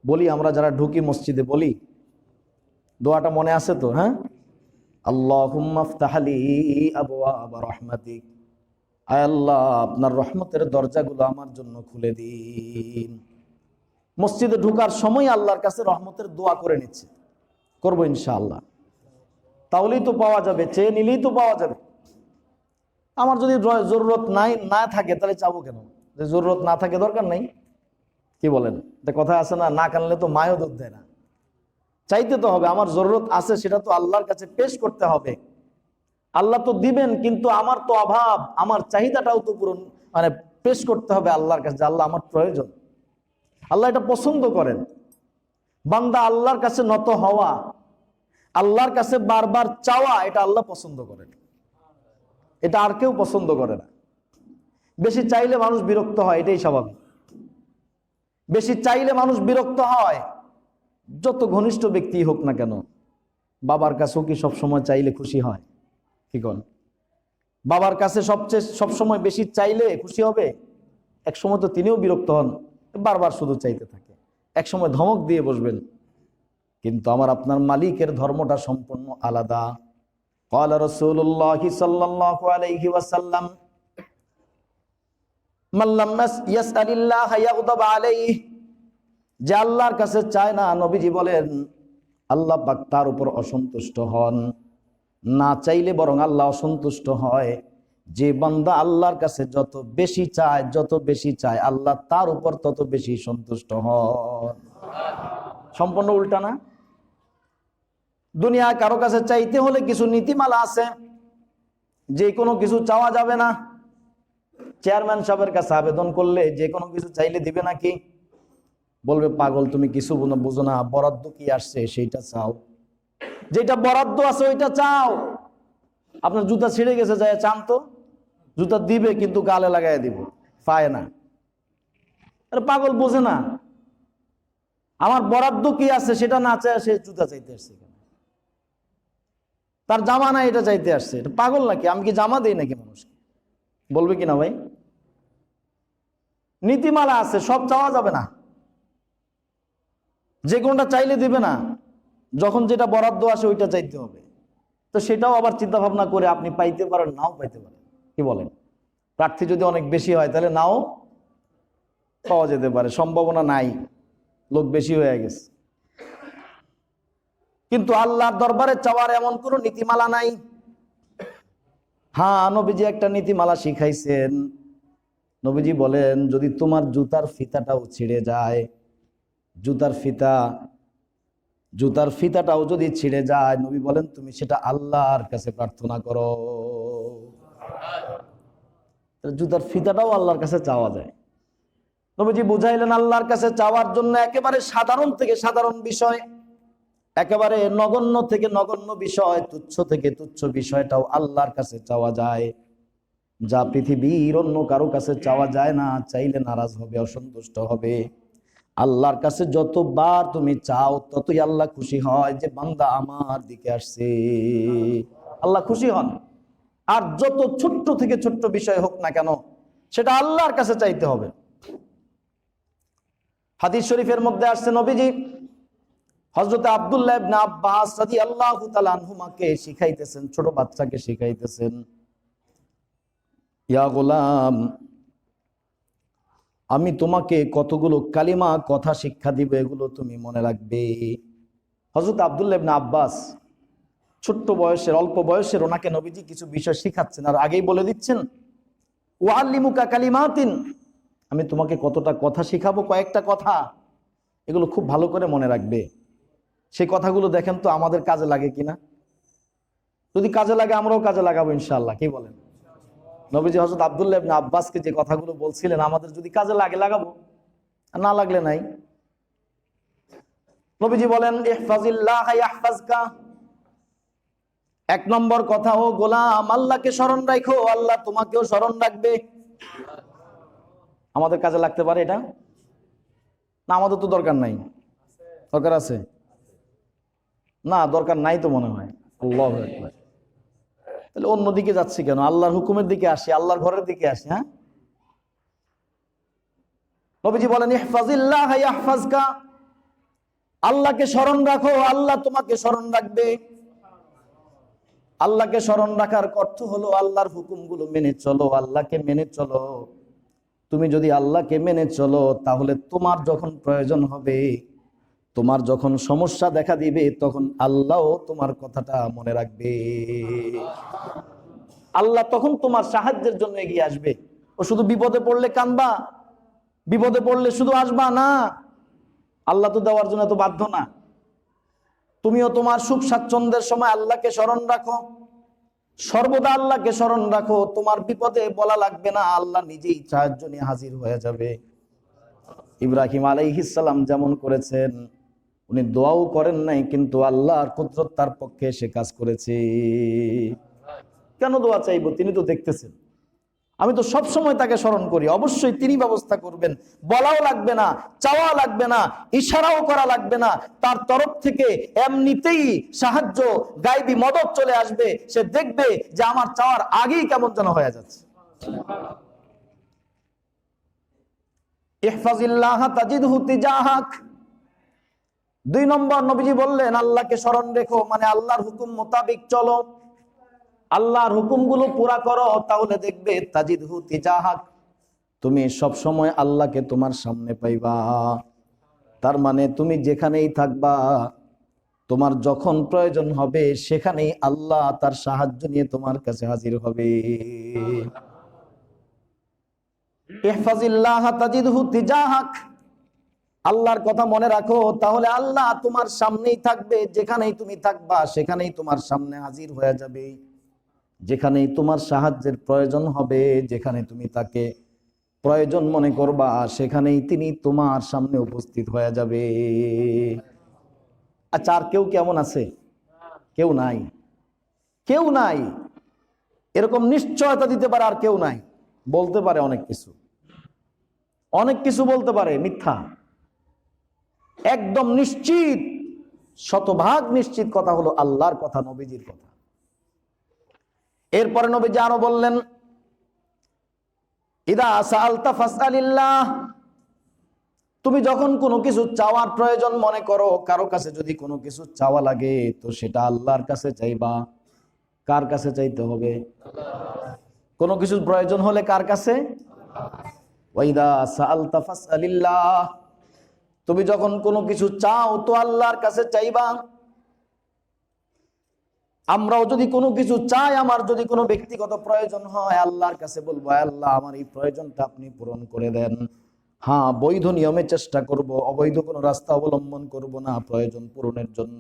বলি আমরা যারা ঢুকি মসজিদে বলি, দোয়াটা মনে আছে তো? হ্যাঁ, আল্লাহুম্মা আফতাহলি আবওয়াব রাহমাতিক। আয় আল্লাহ, আপনার রহমতের দরজাগুলো আমার জন্য খুলে দিন। মসজিদে ঢুকার সময় আল্লাহর কাছে রহমতের দোয়া করে নিচ্ছে, করবো ইনশাআল্লাহ। তাহলেই তো পাওয়া যাবে, চেয়ে নিলেই তো পাওয়া যাবে। আমার যদি জরুরত না থাকে তাহলে চাবো কেন? যে জরুরত না থাকে দরকার নাই, কি বলেন? কথা আছে না, না কানলে তো মায়ও দুধ দেয় না। চাইতে তো হবে, আমার জরুরত আছে সেটা তো আল্লাহর কাছে পেশ করতে হবে। আল্লাহ তো দিবেন, কিন্তু আমার তো অভাব, আমার চাহিদাটাও তো পূরণ পেশ করতে হবে আল্লাহর কাছে। আল্লাহ আমার প্রয়োজন, আল্লাহ এটা পছন্দ করেন। বান্দা আল্লাহর কাছে নত হওয়া, আল্লাহর কাছে বারবার চাওয়া, এটা আল্লাহ পছন্দ করেন। এটা আর কেউ পছন্দ করে না। বেশি চাইলে মানুষ বিরক্ত হয়, এটাই স্বাভাবিক। বেশি চাইলে মানুষ বিরক্ত হয়, যত ঘনিষ্ঠ ব্যক্তি হোক না কেন। বাবার কাছেও কি সবসময় চাইলে খুশি হয়? কি কোন? বাবার কাছে সবসময় বেশি চাইলে খুশি হবে? এক সময় তো তিনিও বিরক্ত হন, বারবার শুধু চাইতে থাকে, এক সময় ধমক দিয়ে বসবেন। কিন্তু আমার আপনার মালিকের ধর্মটা সম্পূর্ণ আলাদা। ক্বালা রাসূলুল্লাহ সাল্লাল্লাহু আলাইহি ওয়াসাল্লাম, মান লাম ইয়াসআলিল্লাহ ইয়াগদাব আলাইহি। যে আল্লাহর কাছে চায় না, নবীজি বলেন আল্লাহ পাক তার উপর অসন্তুষ্ট হন। না চাইলে বরং আল্লাহ অসন্তুষ্ট হয়। যে বান্দা আল্লাহর কাছে যত বেশি চায় আল্লাহ তার উপর তত বেশি সন্তুষ্ট হন। সম্পূর্ণ উল্টা না? দুনিয়ায় কারো কাছে চাইতে হলে কিছু নীতিমালা আছে, যে কোনো কিছু চাওয়া যাবে না। চেয়ারম্যান সাহেবের কাছে আবেদন করলে যে কোনো কিছু চাইলে দিবে নাকি? বলবে পাগল, তুমি কিছু বুঝো না, বরাদ্দ কি আসছে সেইটা চাও, যেটা বরাদ্দ আছে ওইটা চাও। আপনার জুতা ছিঁড়ে গেছে, যায় চান তো, জুতা দিবে কিন্তু গালে লাগাই দিব, পায় না। আরে পাগল, বোঝে না। আমার বরাদ্দ কি আছে সেটা না চায় সে জুতা চাইতে আসছে, তার জামা নাই এটা চাইতে আসছে। এটা পাগল নাকি? আমি কি জামা দেই নাকি মানুষকে? বলবে কিনা ভাই? নীতিমালা আছে, সব চাওয়া যাবে না, যে কোনটা চাইলে দিবে না। যখন যেটা বরাদ্দ আসে ওইটা চাইতে হবে। তো সেটাও আবার চিন্তা ভাবনা করে আপনি পাইতে পারেন, নাও পাইতে পারেন। কি বলেন? প্রার্থী যদি অনেক বেশি হয় তাহলে নাও পাওয়া যেতে পারে, সম্ভাবনা নাই, লোক বেশি হয়ে গেছে। কিন্তু আল্লাহর দরবারে চাওয়ার এমন কোনো নীতিমালা নাই। হ্যাঁ, নবীজি একটা নীতিমালা শিখাইছেন। নবীজি বলেন, যদি তোমার জুতার ফিতাটাও ছিঁড়ে যায়, জুতার ফিতাটাও যদি ছিঁড়ে যায়, নবী বলেন তুমি সেটা আল্লাহর কাছে প্রার্থনা করো। জুতার ফিতাটাও আল্লাহর কাছে চাওয়া যায়। নবীজি বুঝাইলেন আল্লাহর কাছে চাওয়ার জন্য একেবারে সাধারণ থেকে সাধারণ বিষয়, একেবারে নগণ্য থেকে নগণ্য বিষয়, তুচ্ছ থেকে তুচ্ছ বিষয়টাও আল্লাহর কাছে চাওয়া যায়, যা পৃথিবীর অন্য কারো কাছে চাওয়া যায় না। চাইলে নারাজ হবে, অসন্তুষ্ট হবে। আল্লাহর কাছে যতবার তুমি চাও ততই আল্লাহ খুশি হয় যে বান্দা আমার দিকে আসছে, আল্লাহ খুশি হন। আর যত ছোট্ট থেকে ছোট্ট বিষয় হোক না কেন, সেটা আল্লাহর কাছে চাইতে হবে। হাদিস শরীফের মধ্যে আসছে, নবীজি হযরত আব্দুল্লাহ ইবনে আব্বাস রাদিয়াল্লাহু তাআলা আনহুমাকে শিখাইতেছেন, ছোট বাচ্চাকে শিখাইতেছেন, ইয়া গোলাম, আমি তোমাকে কতগুলো কালিমা কথা শিক্ষা দিব, এগুলো তুমি মনে রাখবে। হযরত আব্দুল্লাহ ইবনে আব্বাস ছোট্ট বয়সের, অল্প বয়সের, ওনাকে নবীজি কিছু বিষয় শিখাচ্ছেন, আর আগেই বলে দিচ্ছেন, ওয়াল্লিমুকা কালিমাতিন, আমি তোমাকে কতটা কথা শিখাবো, কয়েকটা কথা, এগুলো খুব ভালো করে মনে রাখবে। সেই কথাগুলো দেখেন তো আমাদের কাজে লাগে কিনা। যদি কাজে লাগে আমরাও কাজে লাগাবো ইনশাআল্লাহ, কি বলেন? নবীজি হযরত আব্দুল্লাহ ইবনে আব্বাসকে যে কথাগুলো বলছিলেন, আমাদের যদি কাজে লাগে লাগাবো, আর না লাগলে নাই। নবীজি বলেন ইহফাজিল্লাহ ইয়াহফাজকা, এক নম্বর কথা, ও গোলাম আল্লাহকে স্মরণ রাখো, আল্লাহ তোমাকেও স্মরণ রাখবে। আমাদের কাজে লাগতে পারে এটা না? আমাদের তো দরকার নাই, দরকার আছে না? দরকার নাই তো মনে হয়। আল্লাহু আকবার। তাহলে অন্যদিকে যাচ্ছি কেন? আল্লাহর হুকুমের দিকে আসি, আল্লাহর ঘরের দিকে আসি। হ্যাঁ, নবীজি বলেন ইহফাজিল্লাহ ইয়াহফাজকা, আল্লাহকে স্মরণ রাখো, আল্লাহ তোমাকে স্মরণ রাখবে। আল্লাহকে স্মরণ রাখার অর্থ হলো আল্লাহর হুকুমগুলো মেনে চলো, আল্লাহকে মেনে চলো। তুমি যদি আল্লাহকে মেনে চলো, তাহলে তোমার যখন প্রয়োজন হবে, তোমার যখন সমস্যা দেখা দিবে, তখন আল্লাহও তোমার কথাটা মনে রাখবে। আল্লাহ তখন তোমার সাহায্যের জন্য এগিয়ে আসবে। ও শুধু বিপদে পড়লে কানবা, বিপদে পড়লে শুধু আসবা না, আল্লাহ তো দেওয়ার জন্য তো বাধ্য না। তুমিও তোমার সুখ স্বাচ্ছন্দ্যের সময় আল্লাহকে স্মরণ রাখো, সর্বদা আল্লাহকে স্মরণ রাখো। তোমার বিপদে বলা লাগবে না, আল্লাহ নিজেই সাহায্য নিয়ে হাজির হয়ে যাবে। ইব্রাহিম আলাইহিস সালাম যেমন করেছেন, উনি দোয়াও করেন নাই, কিন্তু আল্লাহর কুদরত তার পক্ষে সে কাজ করেছে। কেন দোয়া চাইবো? তিনি তো দেখতেছেন। আমি তো সব সময় তাকে স্মরণ করি, অবশ্যই তিনি ব্যবস্থা করবেন। বলাও লাগবে না, চাওয়া লাগবে না, ইশারাও করা লাগবে না, তার তরফ থেকে এমনিতেই সাহায্য, গায়বী মদদ চলে আসবে। সে দেখবে যে আমার চাওয়ার আগেই কেমন যেন হয়ে যাচ্ছে। ইহফাজিল্লাহ তাজিদহু তিজাহাক, 2 নম্বর নবীজি বললেন আল্লাহকে স্মরণ রেখো, মানে আল্লাহর হুকুম মোতাবেক চলো, আল্লাহর হুকুমগুলো পুরা করো, তাহলে দেখবে তাজিদহু তিজাহাক, তুমি সব সময় আল্লাহকে তোমার সামনে পাইবা। তার মানে তুমি যেখানেই থাকবা, তোমার যখন প্রয়োজন হবে, সেখানেই আল্লাহ তার সাহায্য নিয়ে তোমার কাছে হাজির হবে। ইহফাজিল্লাহ তাজিদহু তিজাহাক, আল্লাহর কথা মনে রাখো, তাহলে আল্লাহ তোমার সামনেই থাকবে। যেখানেই তুমি থাকবা, সেখানেই তোমার সামনে হাজির হয়ে যাবে। যেখানেই তোমার সাহায্যের প্রয়োজন হবে, যেখানে তুমি তাকে প্রয়োজন মনে করবা, সেখানেই তিনি তোমার সামনে উপস্থিত হয়ে যাবে। আচ্ছা, আর কেউ কেমন আছে? কেউ নাই, কেউ নাই। এরকম নিশ্চয়তা দিতে পারে আর কেউ নাই। বলতে পারে অনেক কিছু, অনেক কিছু বলতে পারে, মিথ্যা। একদম নিশ্চিত, শতভাগ নিশ্চিত কথা হলো আল্লাহর কথা, নবীজির কথা। এরপরে নবীজি আরো বললেন, ইদা সাআলতা ফাসআলিল্লাহ, তুমি যখন কোনো কিছু চাওয়ার প্রয়োজন মনে করো, কারো কাছে যদি কোনো কিছু চাওয়া লাগে, তো সেটা আল্লাহর কাছে চাইবা। কার কাছে চাইতে হবে? কোনো কিছুর প্রয়োজন হলে কার কাছে? ওয়াইদা সাআলতা ফাসআলিল্লাহ, তুমি যখন কোনো কিছু চাও তো আল্লাহর কাছে চাইবা। আমরাও যদি কোনো কিছু চাই, আমার যদি কোনো ব্যক্তিগত প্রয়োজন হয়, আল্লাহর কাছে বলবো, আল্লাহ আমার এই প্রয়োজনটা আপনি পূরণ করে দেন। হ্যাঁ, বৈধ নিয়মে চেষ্টা করব, অবৈধ কোনো রাস্তা অবলম্বন করব না প্রয়োজন পূরণের জন্য।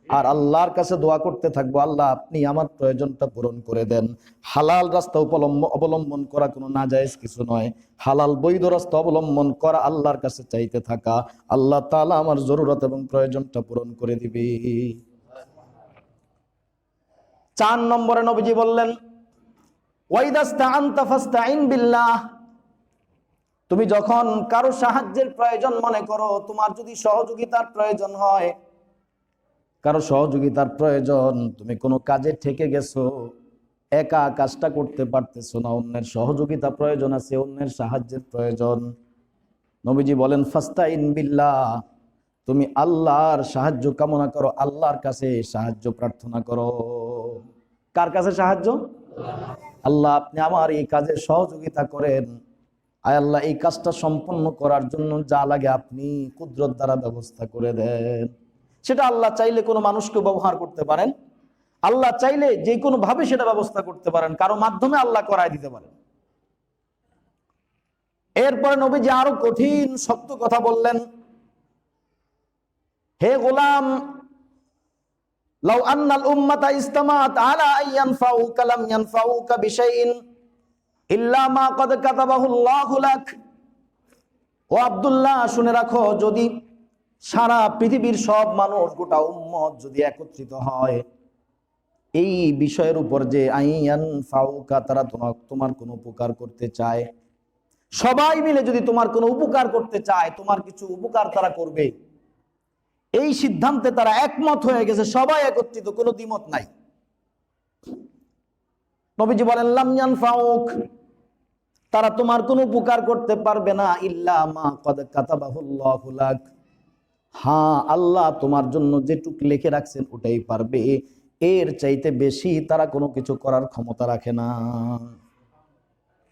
আর আল্লাহর কাছে দোয়া করতে থাকবো, আল্লাহ আপনি আমার প্রয়োজনটা পূরণ করে দেন। হালাল রাস্তা অবলম্বন করা কোনো নাজায়েজ কিছু নয়। হালাল বৈধ রাস্তা অবলম্বন করা, আল্লাহর কাছে চাইতে থাকা, আল্লাহ তাআলা আমার জরুরত এবং প্রয়োজনটা পূরণ করে দিবে। 4 নম্বরে নবীজি বললেন, ওয়াইদাস্তাআনতা ফাস্তাইন বিল্লাহ, তুমি যখন কারো সাহায্যের প্রয়োজন মনে করো, তোমার যদি সহযোগিতার প্রয়োজন হয়, কারো সহযোগিতার প্রয়োজন, তুমি কোনো কাজে ঠেকে গেছো, একা কাজটা করতে পারতেছো না, অন্যের সহযোগিতা প্রয়োজন আছে, অন্যের সাহায্যের প্রয়োজন, নবীজি বলেন ফাস্তাইন বিল্লাহ, তুমি আল্লাহর সাহায্য কামনা করো, আল্লাহর কাছে সাহায্য প্রার্থনা করো। কার কাছে সাহায্য? আল্লাহ আপনি আমার এই কাজে সহযোগিতা করেন। আয় আল্লাহ, এই কাজটা সম্পন্ন করার জন্য যা লাগে আপনি কুদরত দ্বারা ব্যবস্থা করে দেন। সেটা আল্লাহ চাইলে কোনো মানুষকে ব্যবহার করতে পারেন, আল্লাহ চাইলে যে কোনো ভাবে সেটা ব্যবস্থা করতে পারেন, কারো মাধ্যমে আল্লাহ করায় দিতে পারেন। এরপরে নবীজি আরো কঠিন শক্ত কথা বললেন, হে গোলাম, লাউ আন্নাল উম্মাতা ইসতামাত আলা আইয়ানফাউকা লাম ইয়ানফাউকা বিশাইইন ইল্লা মা ক্বাদ কাতাবাহু আল্লাহু লাক। ও আব্দুল্লাহ, শুনে রাখো, যদি সারা পৃথিবীর সব মানুষ, গোটা উম্মত যদি একত্রিত হয় এই বিষয়ের উপর যে আইয়ানফাউকা, তারা তোমার কোনো উপকার করতে চায়, সবাই মিলে যদি তোমার কোনো উপকার করতে চায়, তোমার কিছু উপকার তারা করবে, এই সিদ্ধান্তে তারা একমত হয়ে গেছে, সবাই একত্রিত, কোনো দ্বিমত নাই। নবীজি বলেন লাম ইয়ানফাউক, তারা তোমার কোনো উপকার করতে পারবে না, ইল্লা মা ক্বাদ কাতাবাহুল্লাহু লাক, হ্যাঁ আল্লাহ তোমার জন্য যেটুক লিখে রাখছেন ওটাই পারবে, এর চাইতে বেশি তারা কোনো কিছু করার ক্ষমতা রাখে না।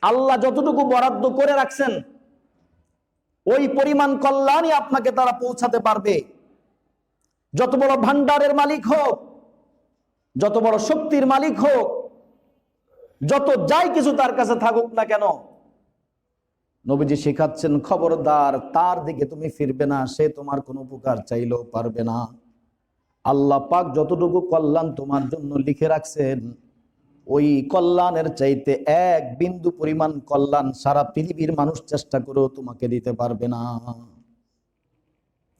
আল্লাহ যতটুকু বরাদ্দ করে রাখছেন ওই পরিমাণ কল্যাণই আপনাকে তারা পৌঁছাতে পারবে। যত বড় ভান্ডারের মালিক হোক, যত বড় শক্তির মালিক হোক, যত যাই কিছু তার কাছে থাকুক না কেন, নবীজি শেখাচ্ছেন খবরদার তার দিকে তুমি ফিরবে না, সে তোমার কোনো উপকার চাইলেও পারবে না। আল্লাহ পাক যতটুকু কল্যাণ তোমার জন্য লিখে রাখছেন ওই কল্যাণের চাইতে এক বিন্দু পরিমাণ কল্যাণ সারা পৃথিবীর মানুষ চেষ্টা করেও তোমাকে দিতে পারবে না,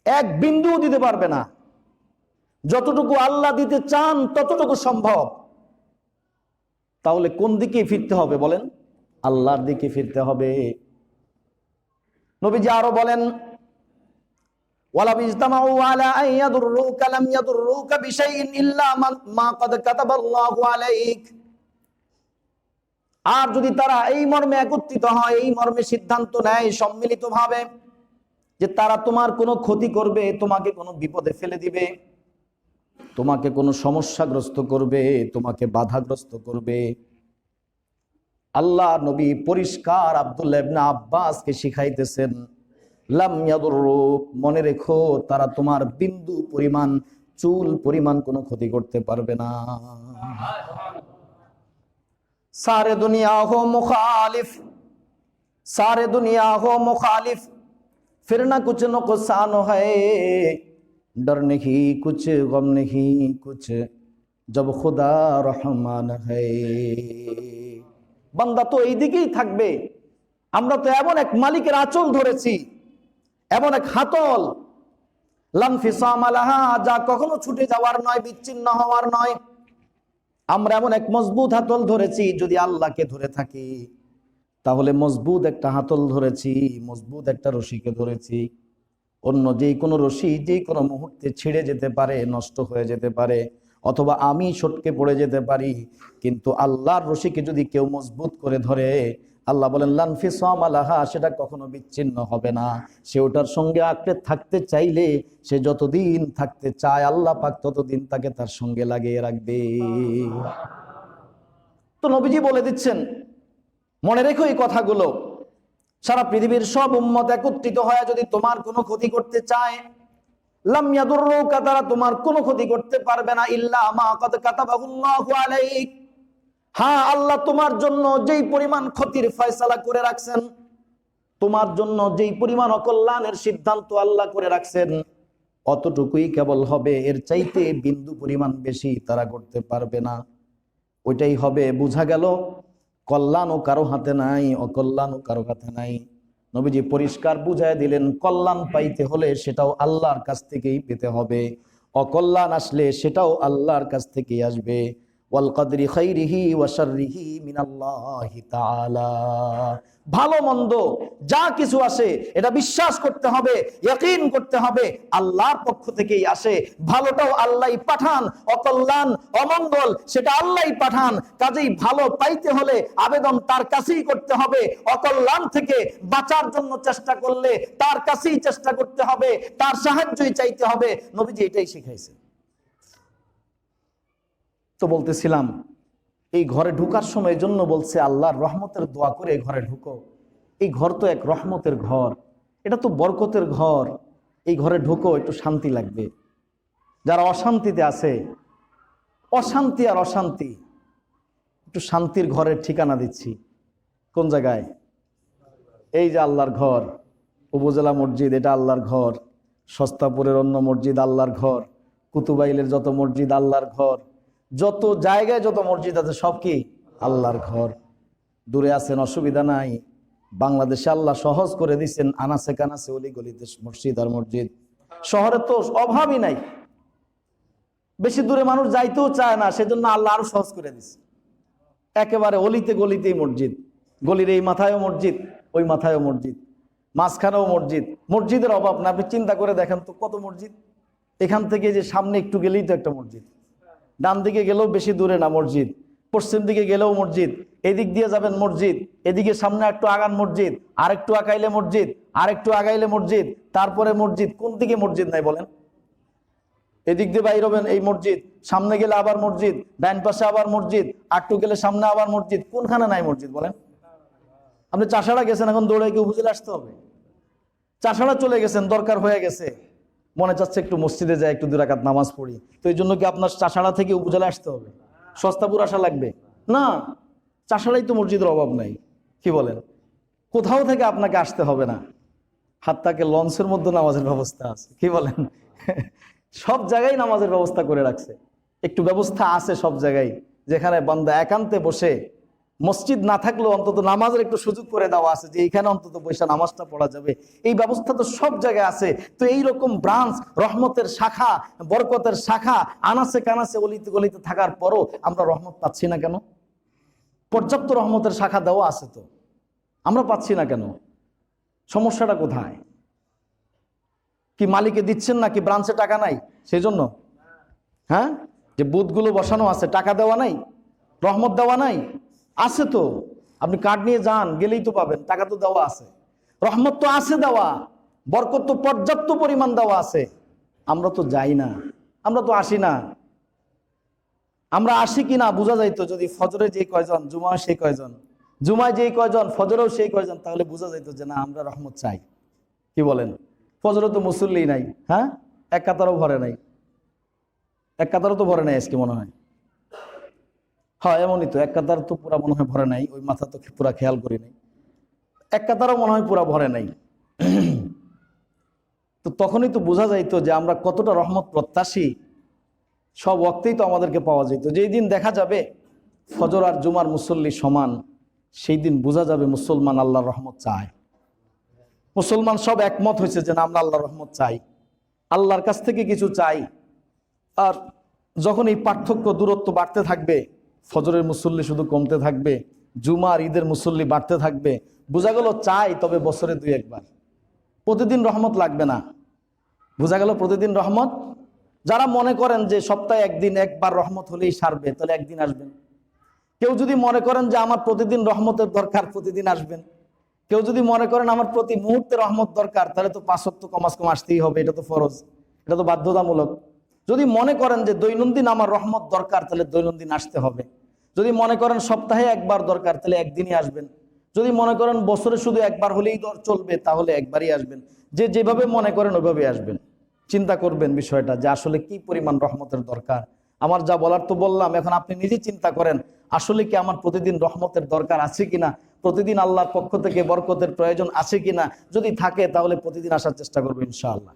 এক বিন্দু দিতে পারবে না। যতটুকু আল্লাহ দিতে চান ততটুকু সম্ভব। তাহলে কোন দিকে ফিরতে হবে বলেন? আল্লাহর দিকে ফিরতে হবে। নবীজি আরো বলেন ওয়ালা বিজতামাউ আলা আন ইয়াদুররুকা লাম ইয়াদুররুকা বিশাইইন ইল্লা মা ক্বাদ কাতাবাল্লাহু আলাইক। আর যদি তারা এই মর্মে একত্রিত হয়, এই মর্মে সিদ্ধান্ত নেয় সম্মিলিতভাবে যে তারা তোমার কোনো ক্ষতি করবে, তোমাকে কোনো বিপদে ফেলে দিবে, তোমাকে কোনো সমস্যাগ্রস্ত করবে, তোমাকে বাধাগ্রস্ত করবে, আল্লাহ নবী পরিষ্কার আব্দুল্লাহ ইবনে আব্বাসকে শিখাইতেছেন লাম ইয়াদুররুক, মনে রেখো তারা তোমার বিন্দু পরিমাণ, চুল পরিমাণ কোনো ক্ষতি করতে পারবে না। सारे दुनिया हो मुखालिफ, सारे दुनिया हो मुखालिफ, फिर ना कुछ नुकसान है, डर नहीं कुछ गम नहीं कुछ, जब खुदा रहमान है। বান্দা তো এই দিকেই থাকবে, আমরা তো এমন এক মালিকের আঁচল ধরেছি, এমন এক হাতল, লাম ফিসাম আলাহা, যা কখনো ছুটে যাওয়ার নয়, বিচ্ছিন্ন হওয়ার নয়। আমরা এমন এক মজবুত হাতল ধরেছি, যদি আল্লাহকে ধরে থাকি তাহলে মজবুত একটা হাতল ধরেছি, মজবুত একটা রশিকে ধরেছি। অন্য যেই কোনো রশি যেই কোনো মুহূর্তে ছিঁড়ে যেতে পারে, নষ্ট হয়ে যেতে পারে, অথবা আমি সটকে পড়ে যেতে পারি, কিন্তু আল্লাহর রশিকে যদি কেউ মজবুত করে ধরে, আল্লাহ বলেন লান ফিসাম আলাহা, সেটা কখনো বিচ্ছিন্ন হবে না। সে ওটার সঙ্গে আঁকড়ে থাকতে চাইলে, সে যতদিন থাকতে চায় আল্লাহ পাক ততদিন তাকে তার সঙ্গে লাগিয়ে রাখবে। তো নবীজি বলে দিচ্ছেন মনে রেখো এই কথাগুলো, সারা পৃথিবীর সব উম্মত একত্রিত হয়ে যদি তোমার কোনো ক্ষতি করতে চায়, লাম ইয়াদুররুকা, তারা তোমার কোনো ক্ষতি করতে পারবে না, ইল্লা মা ক্বাদ কাতাবাহুল্লাহু আলাইক, হ্যাঁ আল্লাহ তোমার জন্য যেই পরিমাণ ক্ষতির ফয়সালা করে রাখছেন, তোমার জন্য যেই পরিমাণ অকল্যাণের সিদ্ধান্ত আল্লাহ করে রাখছেন অতটুকুই কেবল হবে, এর চাইতে বিন্দু পরিমাণ বেশি তারা করতে পারবে না। ওইটাই হবে। বোঝা গেল কল্যাণও কারো হাতে নাই, অকল্যাণও কারো হাতে নাই। নবীজি পরিষ্কার বুঝায় দিলেন কল্যাণ পাইতে হলে সেটাও আল্লাহর কাছ থেকেই পেতে হবে, অকল্যাণ আসলে সেটাও আল্লাহর কাছ থেকেই আসবে। ওয়াল কদরি খাইরিহি ওয়া শাররিহি মিনাল্লাহি তাআলা, ভালো মন্দ যা কিছু আসে এটা বিশ্বাস করতে হবে, ইয়াকিন করতে হবে আল্লাহর পক্ষ থেকেই আসে। ভালোটাও আল্লাহই পাঠান, অকল্যাণ অমঙ্গল সেটা আল্লাহই পাঠান। কাজেই ভালো পাইতে হলে আবেদন তার কাছেই করতে হবে, অকল্যাণ থেকে বাঁচার জন্য চেষ্টা করলে তার কাছেই চেষ্টা করতে হবে, তার সাহায্যই চাইতে হবে। নবীজি এটাই শিখাইছেন। তো বলতেছিলাম এই ঘরে ঢুকার সময় জন্য বলছে আল্লাহর রহমতের দোয়া করে ঘরে ঢুকো। এই ঘর তো এক রহমতের ঘর, এটা তো বরকতের ঘর। এই ঘরে ঢুকো, একটু শান্তি লাগবে। যারা অশান্তিতে আছে, অশান্তি আর অশান্তি, একটু শান্তির ঘরের ঠিকানা দিচ্ছি। কোন জায়গায়? এই যে আল্লাহর ঘর, উপজেলা মসজিদ এটা আল্লাহর ঘর, সস্তাপুরের অন্য মসজিদ আল্লাহর ঘর, কুতুবাইলের যত মসজিদ আল্লাহর ঘর, যত জায়গায় যত মসজিদ আছে সব কি আল্লাহর ঘর। দূরে আছেন অসুবিধা নাই, বাংলাদেশে আল্লাহ সহজ করে দিচ্ছেন, আনাসে কানাসে অলি গলিতে মসজিদ আর মসজিদ। শহরে তো অভাবই নাই, বেশি দূরে মানুষ যাইতেও চায় না, সেজন্য আল্লাহ আরো সহজ করে দিচ্ছে। একেবারে অলিতে গলিতেই মসজিদ, গলির এই মাথায়ও মসজিদ, ওই মাথায়ও মসজিদ, মাঝখানেও মসজিদ। মসজিদের অভাব না। আপনি চিন্তা করে দেখেন তো কত মসজিদ। এখান থেকে যে সামনে একটু গেলেই তো একটা মসজিদ, ডান দিকে গেলেও বেশি দূরে না মসজিদ, পশ্চিম দিকে গেলেও মসজিদ, এদিক দিয়ে যাবেন মসজিদ, এদিকে সামনে একটু আগান মসজিদ, আর একটু আগাইলে মসজিদ, আর একটু আগাইলে মসজিদ, তারপরে মসজিদ। কোন দিকে মসজিদ নাই বলেন? এদিক দিয়ে বাইর হবেন এই মসজিদ, সামনে গেলে আবার মসজিদ, ডাইন পাশে আবার মসজিদ, আটটু গেলে সামনে আবার মসজিদ। কোনখানে নাই মসজিদ বলেন? আপনি চাষাড়া গেছেন, এখন দৌড়ে কি উপজেলা আসতে হবে? চাষাড়া চলে গেছেন, দরকার হয়ে গেছে, মনে চাচ্ছে একটু মসজিদে যায়, একটু 2 রাকাত নামাজ পড়ি, তো এই জন্য কি আপনার চাষাড়া থেকে উপজেলা আসতে হবে? সস্তাপুর আসা লাগবে না? চাষাড়াই তো মসজিদের অভাব নাই, কি বলেন? কোথাও থেকে আপনাকে আসতে হবে না, হাত্তাকে লঞ্চের মধ্যে নামাজের ব্যবস্থা আছে, কি বলেন? সব জায়গায় নামাজের ব্যবস্থা করে রাখছে, একটু ব্যবস্থা আছে সব জায়গায়, যেখানে বান্দা একান্তে বসে, মসজিদ না থাকলেও অন্তত নামাজের একটু সুযোগ করে দেওয়া আছে, যে এইখানে অন্তত বৈশা নামাজটা পড়া যাবে। এই ব্যবস্থা তো সব জায়গায় আছে। তো এইরকম ব্রাঞ্চ, রহমতের শাখা, বরকতের শাখা আনাসে কানাসে অলিতে গলিতে থাকার পরও আমরা রহমত পাচ্ছি না কেন? পর্যাপ্ত রহমতের শাখা দেওয়া আছে তো, আমরা পাচ্ছি না কেন? সমস্যাটা কোথায়? কি মালিকে দিচ্ছেন না, কি ব্রাঞ্চে টাকা নাই সেই জন্য? হ্যাঁ, যে বুথগুলো বসানো আছে, টাকা দেওয়া নাই, রহমত দেওয়া নাই? আছে তো, আপনি কার্ড নিয়ে যান, গেলেই তো পাবেন, টাকা তো দেওয়া আছে, রহমত তো আছে দেওয়া, বরকত তো পর্যাপ্ত পরিমাণ দেওয়া আছে। আমরা তো যাই না, আমরা তো আসি না। আমরা আসি কিনা বোঝা যাইতো যদি ফজরে যে কয়জন, জুমায় সেই কয়জন, জুমায় যেই কয়জন, ফজরেও সেই কয়জন, তাহলে বোঝা যাইতো যে না, আমরা রহমত চাই। কি বলেন? ফজরে তো মুসল্লি নাই, হ্যাঁ, এক কাতারও ভরে নাই, এক কাতারও তো ভরে নাই আজকে মনে হয়। হ্যাঁ এমনই তো, এক কাতার তো পুরা মনে হয় ভরে নাই, ওই মাথা তো পুরা খেয়াল করি নাই, এক কাতারও মনে হয় পুরা ভরে নাই। তো তখনই তো বোঝা যাইতো যে আমরা কতটা রহমত প্রত্যাশী। সব ওয়াক্তেই তো আমাদেরকে পাওয়া যেত। যেই দিন দেখা যাবে ফজর আর জুমার মুসল্লি সমান, সেই দিন বোঝা যাবে মুসলমান আল্লাহর রহমত চায়। মুসলমান সব একমত হয়েছে যে না, আমরা আল্লাহর রহমত চাই, আল্লাহর কাছ থেকে কিছু চাই। আর যখন এই পার্থক্য, দূরত্ব বাড়তে থাকবে, ফজরের মুসল্লি শুধু কমতে থাকবে, জুমা আর ঈদের মুসল্লি বাড়তে থাকবে, বোঝা গেল চাই তবে বছরে 2-1 বার, প্রতিদিন রহমত লাগবে না। বোঝা গেল প্রতিদিন রহমত। যারা মনে করেন যে সপ্তাহে একদিন একবার রহমত হলেই সারবে, তাহলে একদিন আসবেন। কেউ যদি মনে করেন যে আমার প্রতিদিন রহমতের দরকার, প্রতিদিন আসবেন। কেউ যদি মনে করেন আমার প্রতি মুহূর্তে রহমত দরকার, তাহলে তো 5 ওয়াক্ত কমাস কম আসতেই হবে, এটা তো ফরজ, এটা তো বাধ্যতামূলক। যদি মনে করেন যে দৈনন্দিন আমার রহমত দরকার, তাহলে দৈনন্দিন আসতে হবে। যদি মনে করেন সপ্তাহে একবার দরকার, তাহলে একদিনই আসবেন। যদি মনে করেন বছরে শুধু একবার হলেই চলবে, তাহলে একবারই আসবেন। যে যেভাবে মনে করেন ওইভাবেই আসবেন। চিন্তা করবেন বিষয়টা যে আসলে কি পরিমাণ রহমতের দরকার। আমার যা বলার তো বললাম, এখন আপনি নিজে চিন্তা করেন আসলে কি আমার প্রতিদিন রহমতের দরকার আছে কিনা, প্রতিদিন আল্লাহর পক্ষ থেকে বরকতের প্রয়োজন আছে কিনা। যদি থাকে তাহলে প্রতিদিন আসার চেষ্টা করবো ইনশাআল্লাহ।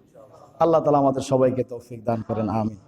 আল্লাহ তাআলা আমাদের সবাইকে তৌফিক দান করেন, আমিন।